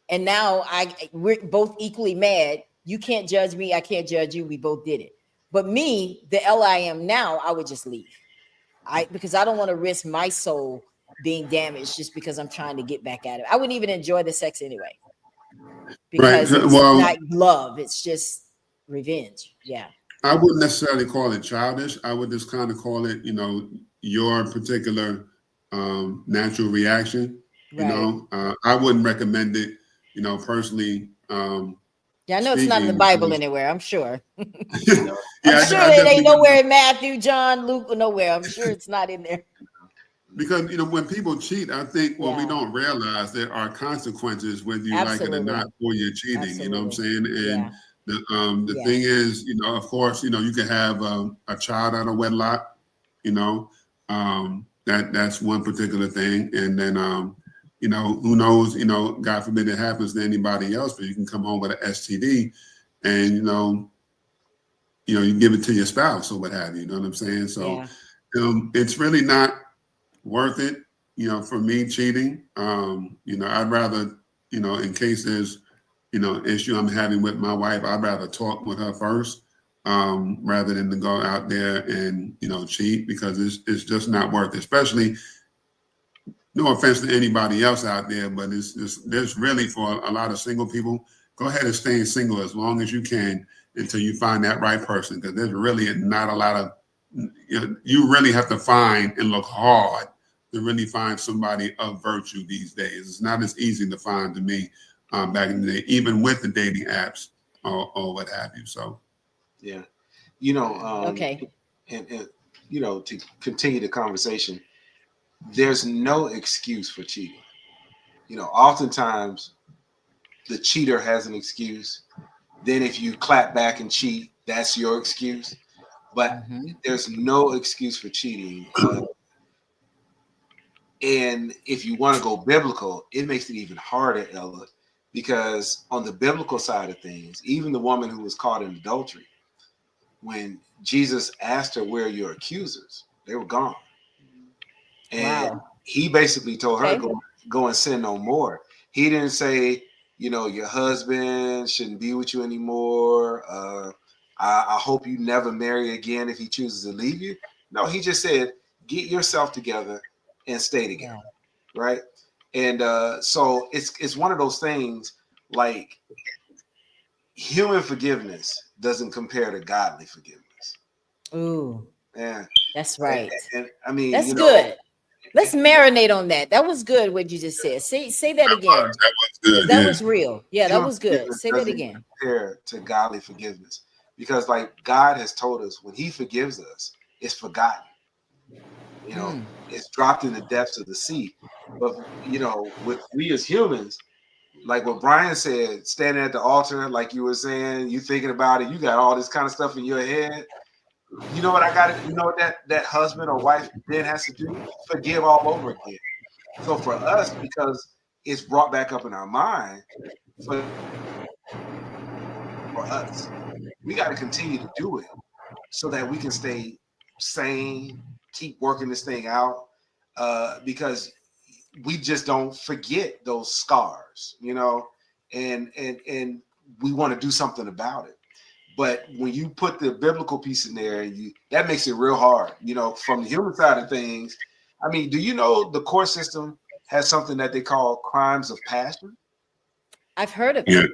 and now we're both equally mad. You can't judge me. I can't judge you. We both did it. But me, the L I am now, I would just leave. Because I don't want to risk my soul being damaged just because I'm trying to get back at it. I wouldn't even enjoy the sex anyway Right. because it's Well, not love, it's just revenge. Yeah. I wouldn't necessarily call it childish. I would just kind of call it, your particular natural reaction. Right. I wouldn't recommend it, personally Yeah, I know it's not in the speaking. Bible anywhere, I'm sure. I'm Yeah, sure I it ain't definitely nowhere wouldn't. in Matthew, John, Luke, or nowhere. I'm sure it's not in there. Because when people cheat, I think what we Yeah, don't realize there are consequences whether you like it or absolutely. not for your cheating. You know what I'm Absolutely. saying? And Yeah. the Yeah. thing is, of course, you can have a child out of wedlock. That's one particular thing, and then who knows? God forbid it happens to anybody else, but you can come home with an STD, and you give it to your spouse or what have you. You know what I'm saying? So Yeah. it's really not worth it, for me cheating. I'd rather, in case there's, issue I'm having with my wife, I'd rather talk with her first, rather than to go out there and, cheat because it's just not worth it. Especially, no offense to anybody else out there, but there's really for a lot of single people, go ahead and stay single as long as you can until you find that right person. Because there's really not a lot of, you really have to find and look hard to really find somebody of virtue these days. It's not as easy to find to me back in the day, even with the dating apps or what have you. So, Yeah. Okay. And to continue the conversation, there's no excuse for cheating. Oftentimes the cheater has an excuse. Then if you clap back and cheat, that's your excuse. But Mhm. there's no excuse for cheating. And if you want to go biblical, it makes it even harder, Ella, because on the biblical side of things, even the woman who was caught in adultery, when Jesus asked her, "Where are your accusers?" They were gone. And Wow. he basically told her, Okay. go and sin no more. He didn't say, your husband shouldn't be with you anymore. I hope you never marry again if he chooses to leave you. No, he just said, get yourself together and stay together. Yeah. Right. And so it's one of those things, like, human forgiveness doesn't compare to godly forgiveness. Ooh, Yeah. that's And, right. and I mean, That's good. Let's marinate on that. That was good what you just said. Say that again. that was Because good. that Yeah. was real. Yeah, that human was good. forgiveness Say that doesn't again. compare to godly forgiveness, because, like, God has told us when he forgives us, it's forgotten. Mm. It's dropped in the depths of the sea. But with we as humans, like what Brian said, standing at the altar, like you were saying, you thinking about it, you got all this kind of stuff in your head. You know what I got? You know what that husband or wife then has to do? Forgive all over again. So for us, because it's brought back up in our mind, for us, we got to continue to do it so that we can stay sane, keep working this thing out, because we just don't forget those scars, and we want to do something about it. But when you put the biblical piece in there, that makes it real hard, from the human side of things. I mean, do you know the court system has something that they call crimes of passion? I've heard of Yeah. it.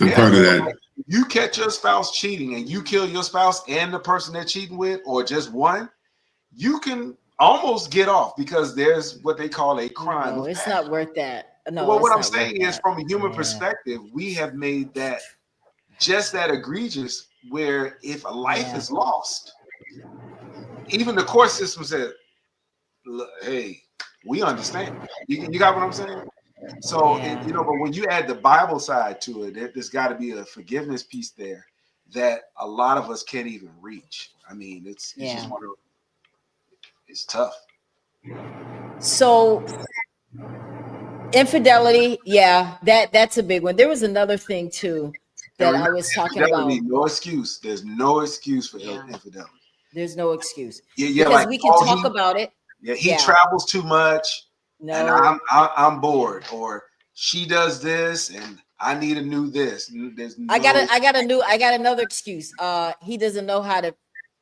I've Yeah. heard of So, that. like, you catch your spouse cheating and you kill your spouse and the person they're cheating with, or just one, you can almost get off because there's what they call a crime No, of it's passion. not worth that. No, Well, what it's I'm not worth saying is, that. from a human Yeah. perspective, we have made that just that egregious, where if a life Yeah. is lost, even the court system said, "Look, hey, we understand. You got what I'm saying? So, Yeah. you know, but when you add the Bible side to it, there's got to be a forgiveness piece there that a lot of us can't even reach. I mean, it's just one of, it's tough. So infidelity, yeah, that's a big one. There was another thing too And that I remember, was talking about. no excuse. There's no excuse for Yeah. infidelity. There's no excuse. Yeah, because like, we can talk about it. Yeah, he travels too much, and I'm bored, or she does this, and I need a new this. There's no, I got another excuse. He doesn't know how to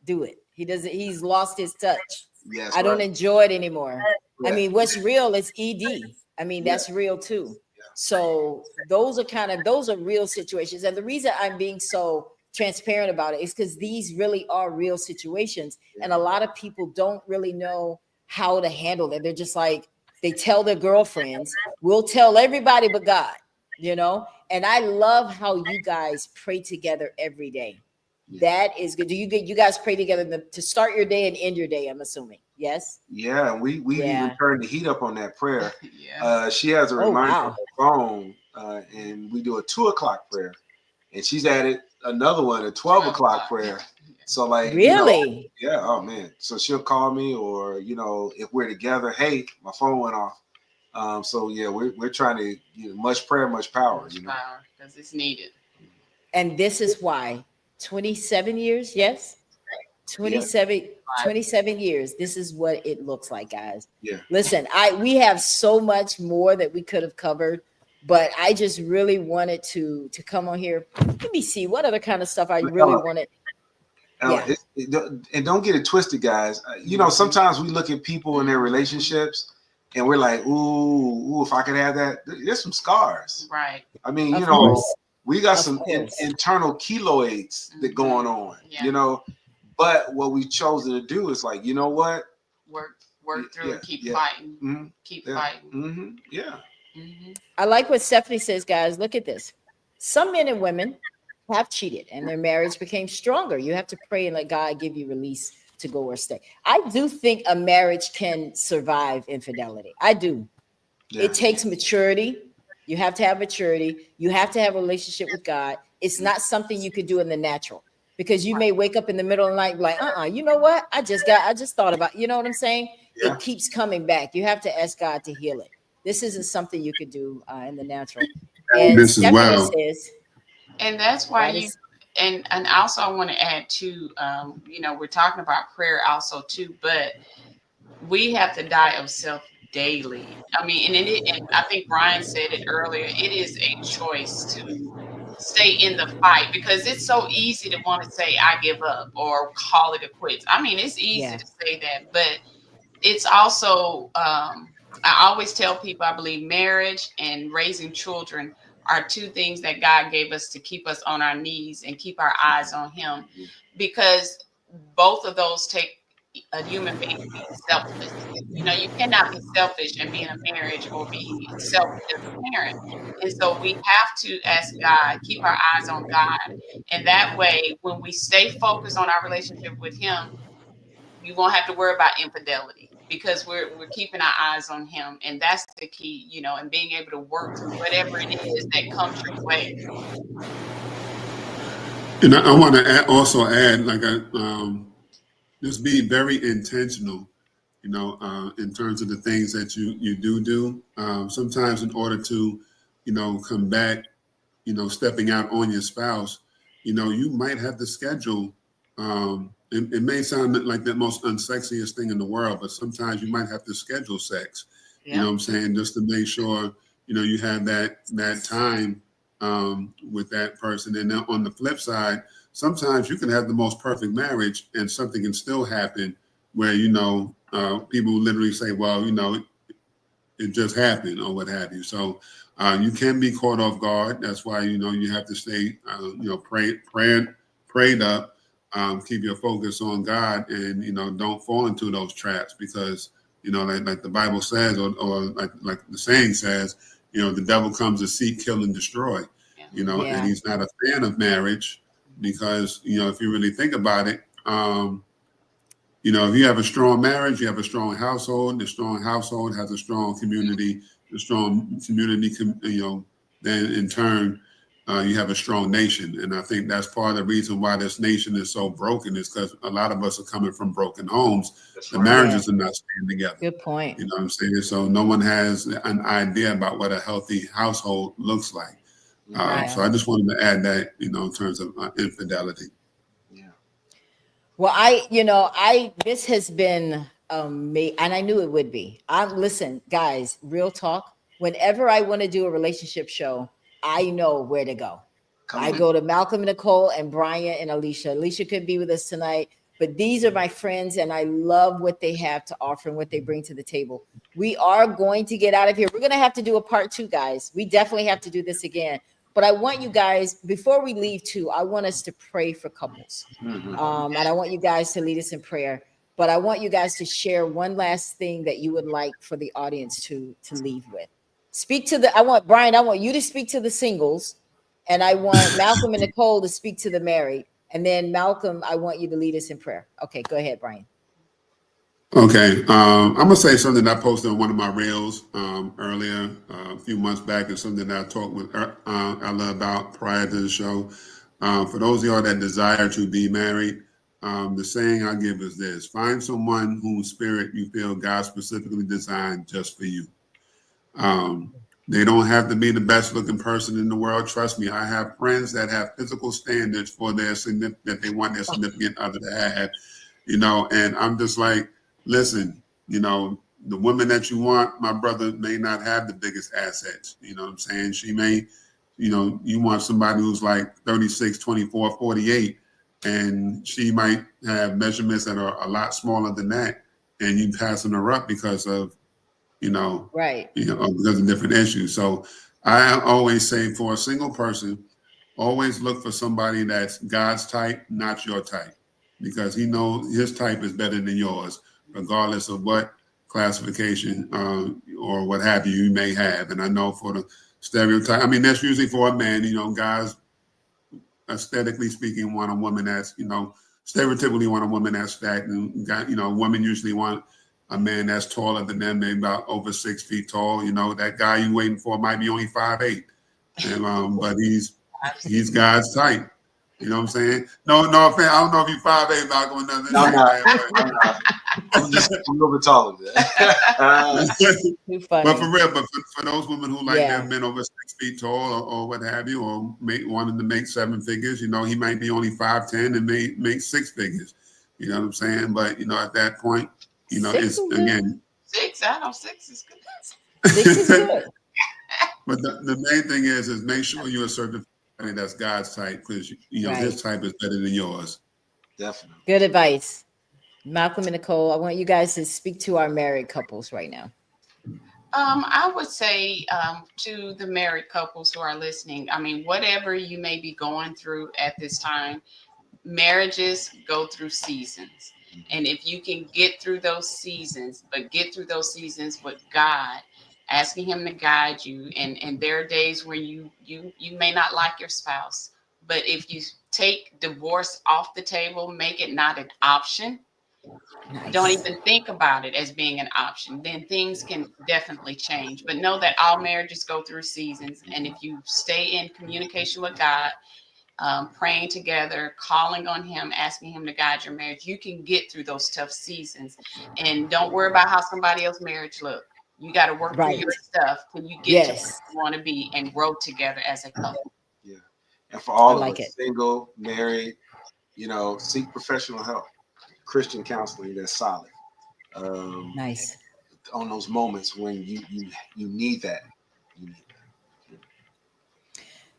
do it. He's lost his touch. Yes, I don't enjoy it anymore. Yeah. I mean, what's real is ED. I mean, that's real too. Yeah. So those are real situations. And the reason I'm being so transparent about it is because these really are real situations. And a lot of people don't really know how to handle it. They're just like, they tell their girlfriends, we'll tell everybody but God, you know? And I love how you guys pray together every day. That is good. Do you guys pray together to start your day and end your day? I'm assuming. Yes. Yeah, and we even turned the heat up on that prayer. She has a reminder on her phone, and we do a 2:00 prayer, and she's added another one, a 12:00 prayer. So like, really, you know, yeah. Oh man. So she'll call me, or you know, if we're together, hey, my phone went off. So yeah, we're trying to, you know, much prayer, much power. Much power, because it's needed. And this is why 27 years, yes, 27 years. This is what it looks like, guys. Yeah. Listen, we have so much more that we could have covered, but I just really wanted to come on here. Let me see what other kind of stuff I really wanted. And don't get it twisted, guys. You know, sometimes we look at people in their relationships and we're like, ooh, if I could have that. There's some scars. Right. I mean, Of you know, course. we got some internal keloids that going on, you know, but what we've chosen to do is like, you know what? Work through and keep fighting. Mm-hmm. Keep fighting. Mm-hmm. Yeah. Mm-hmm. I like what Stephanie says, guys. Look at this. Some men and women have cheated and their marriage became stronger. You have to pray and let God give you release to go or stay. I do think a marriage can survive infidelity. I do. Yeah. It takes maturity. You have to have maturity. You have to have a relationship with God. It's not something you could do in the natural, because you may wake up in the middle of the night like, you know what? I just thought about, you know what I'm saying? Yeah. It keeps coming back. You have to ask God to heal it. This isn't something you could do in the natural. And this as well. Says, and that's why and also I want to add too, you know, we're talking about prayer also too, but we have to die of self daily. I mean, and I think Brian said it earlier, it is a choice to stay in the fight, because it's so easy to want to say, I give up or call it a quits. I mean, it's easy to say that, but it's also, I always tell people, I believe marriage and raising children are two things that God gave us to keep us on our knees and keep our eyes on Him, because both of those take a human being to be selfless. You know, you cannot be selfish and be in a marriage, or be selfish as a parent. And so we have to ask God, keep our eyes on God. And that way, when we stay focused on our relationship with Him, you won't have to worry about infidelity, because we're keeping our eyes on Him. And that's the key, you know, and being able to work through whatever it is that comes your way. And I want to also add, like, just be very intentional, you know, in terms of the things that you do. Sometimes in order to, you know, combat, you know, stepping out on your spouse, you know, you might have to schedule. It may sound like the most unsexiest thing in the world, but sometimes you might have to schedule sex. Yeah. You know what I'm saying? Just to make sure, you know, you have that time with that person. And then on the flip side, sometimes you can have the most perfect marriage and something can still happen where, you know, people literally say, well, you know, it just happened or what have you. So you can be caught off guard. That's why, you know, you have to stay, you know, prayed up, keep your focus on God, and, you know, don't fall into those traps, because, you know, like the Bible says, or like the saying says, you know, the devil comes to seek, kill, and destroy, you know, and he's not a fan of marriage, because, you know, if you really think about it, You know, if you have a strong marriage, you have a strong household. The strong household has a strong community. The strong community, you know, then in turn, you have a strong nation. And I think that's part of the reason why this nation is so broken is because a lot of us are coming from broken homes. That's The right. marriages are not staying together. Good point. You know what I'm saying? So no one has an idea about what a healthy household looks like. Right. So I just wanted to add that, you know, in terms of infidelity. Yeah. Well, this has been me, and I knew it would be. Listen, guys, real talk. Whenever I want to do a relationship show, I know where to go. Come I on. go to Malcolm and Nichole and Brian and Alicia. Alicia could be with us tonight, but these are my friends, and I love what they have to offer and what they bring to the table. We are going to get out of here. We're going to have to do a part 2, guys. We definitely have to do this again. But I want you guys, before we leave too, I want us to pray for couples. And I want you guys to lead us in prayer. But I want you guys to share one last thing that you would like for the audience to leave with. Speak to the, I want you to speak to the singles, and I want Malcolm and Nichole to speak to the married. And then Malcolm, I want you to lead us in prayer. Okay, go ahead, Brian. Okay, I'm gonna say something that I posted on one of my reels earlier, a few months back, and something that I talked with Ella about prior to the show. For those of y'all that desire to be married, the saying I give is this: find someone whose spirit you feel God specifically designed just for you. They don't have to be the best looking person in the world. Trust me, I have friends that have physical standards for their that they want their significant other to have, you know, and I'm just like, listen, you know, the woman that you want, my brother, may not have the biggest assets. You know what I'm saying? She may, you know, you want somebody who's like 36, 24, 48, and she might have measurements that are a lot smaller than that. And you passing her up because of, Right. because of different issues. So I always say for a single person, always look for somebody that's God's type, not your type, because he knows his type is better than yours, regardless of what classification or what have you may have. And I know for the stereotype, I mean, that's usually for a man, you know, guys, aesthetically speaking, want a woman that's, stereotypically want a woman that's fat, and women usually want a man that's taller than them, maybe about over 6 feet tall. You know, that guy you waiting for might be only 5'8", and but he's God's type. You know what I'm saying? No, offense. I don't know if you're 5'8", Malcolm, or nothing. No, I'm not. I'm just a little bit taller than that. Too funny. But for real, for those women who like Yeah. their men over 6 feet tall or what have you, or wanting to make 7 figures, he might be only 5'10" and make 6 figures. You know what I'm saying? But at that point, Six it's is good. again. 6, I know 6 is good. 6 is good. But the main thing is make sure you're certified that's God's type, because Right. his type is better than yours. Definitely. Good advice. Malcolm and Nichole, I want you guys to speak to our married couples right now. I would say to the married couples who are listening, I mean, whatever you may be going through at this time, marriages go through seasons. And if you can get through those seasons, but get through those seasons with God, asking him to guide you. And there are days when you may not like your spouse, but if you take divorce off the table, make it not an option, Nice. don't even think about it as being an option, then things can definitely change. But know that all marriages go through seasons. And if you stay in communication with God, praying together, calling on him, asking him to guide your marriage, you can get through those tough seasons. And don't worry about how somebody else's marriage look. You got to work through Right. your stuff when you get to where Yes. you want to be and grow together as a couple. Yeah. And for all I of like us, it. single, married, seek professional help, Christian counseling that's solid. Nice. On those moments when you need that.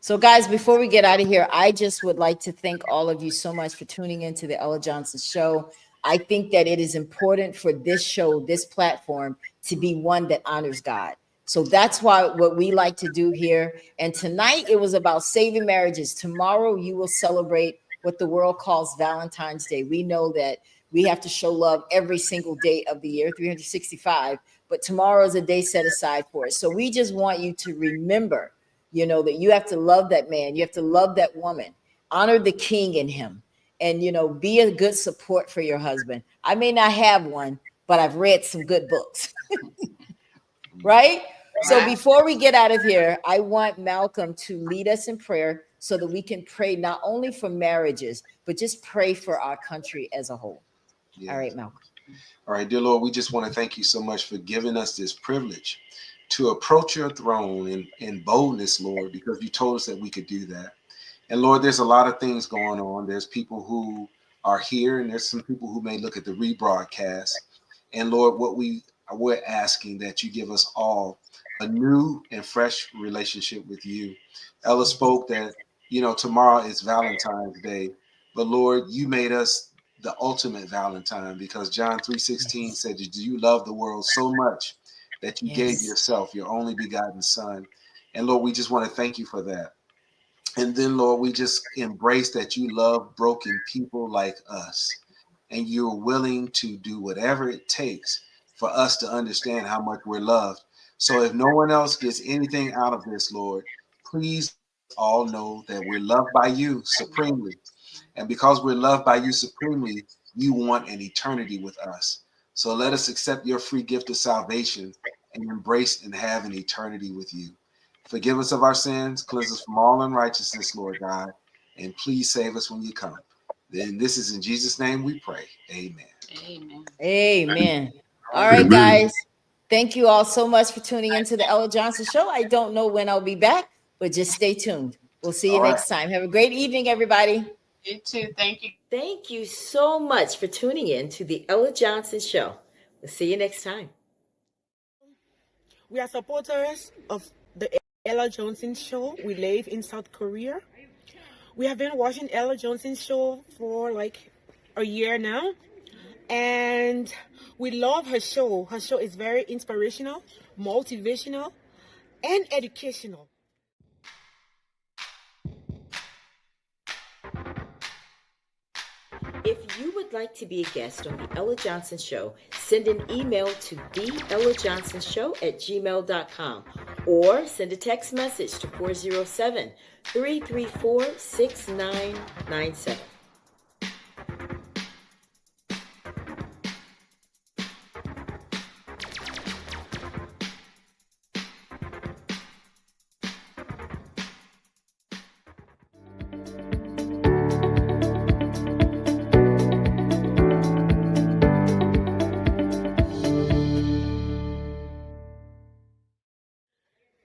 So, guys, before we get out of here, I just would like to thank all of you so much for tuning into the Ella Johnson Show. I think that it is important for this show, this platform, to be one that honors God. So that's what we like to do here. And tonight it was about saving marriages. Tomorrow you will celebrate what the world calls Valentine's Day. We know that we have to show love every single day of the year, 365. But tomorrow is a day set aside for it. So we just want you to remember, that you have to love that man. You have to love that woman. Honor the king in him. and be a good support for your husband. I may not have one, but I've read some good books. Right? So Right. before we get out of here, I want Malcolm to lead us in prayer so that we can pray not only for marriages, but just pray for our country as a whole. Yeah. All right, Malcolm. All right, dear Lord, we just want to thank you so much for giving us this privilege to approach your throne in boldness, Lord, because you told us that we could do that. And Lord, there's a lot of things going on. There's people who are here, and there's some people who may look at the rebroadcast. And Lord, we're asking that you give us all a new and fresh relationship with you. Ella spoke that, tomorrow is Valentine's Day, but Lord, you made us the ultimate Valentine, because John 3:16 said, "Do you love the world so much that you gave yourself, your only begotten son?" And Lord, we just want to thank you for that. And then, Lord, we just embrace that you love broken people like us, and you're willing to do whatever it takes for us to understand how much we're loved. So if no one else gets anything out of this, Lord, please all know that we're loved by you supremely. And because we're loved by you supremely, you want an eternity with us. So let us accept your free gift of salvation and embrace and have an eternity with you. Forgive us of our sins, cleanse us from all unrighteousness, Lord God, and please save us when you come. Then this is in Jesus' name we pray. Amen. Amen. Amen. All right, guys. Thank you all so much for tuning into the Ella Johnson Show. I don't know when I'll be back, but just stay tuned. We'll see you All right. next time. Have a great evening, everybody. You too. Thank you. Thank you so much for tuning in to the Ella Johnson Show. We'll see you next time. We are supporters of the Ella Johnson Show. We live in South Korea. We have been watching Ella Johnson Show for like a year now. And we love her show. Her show is very inspirational, motivational, and educational. If you would like to be a guest on the Ella Johnson Show, send an email to theellajohnsonshow@gmail.com or send a text message to 407-334-6997.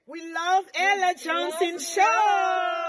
We love Ella Johnson Show.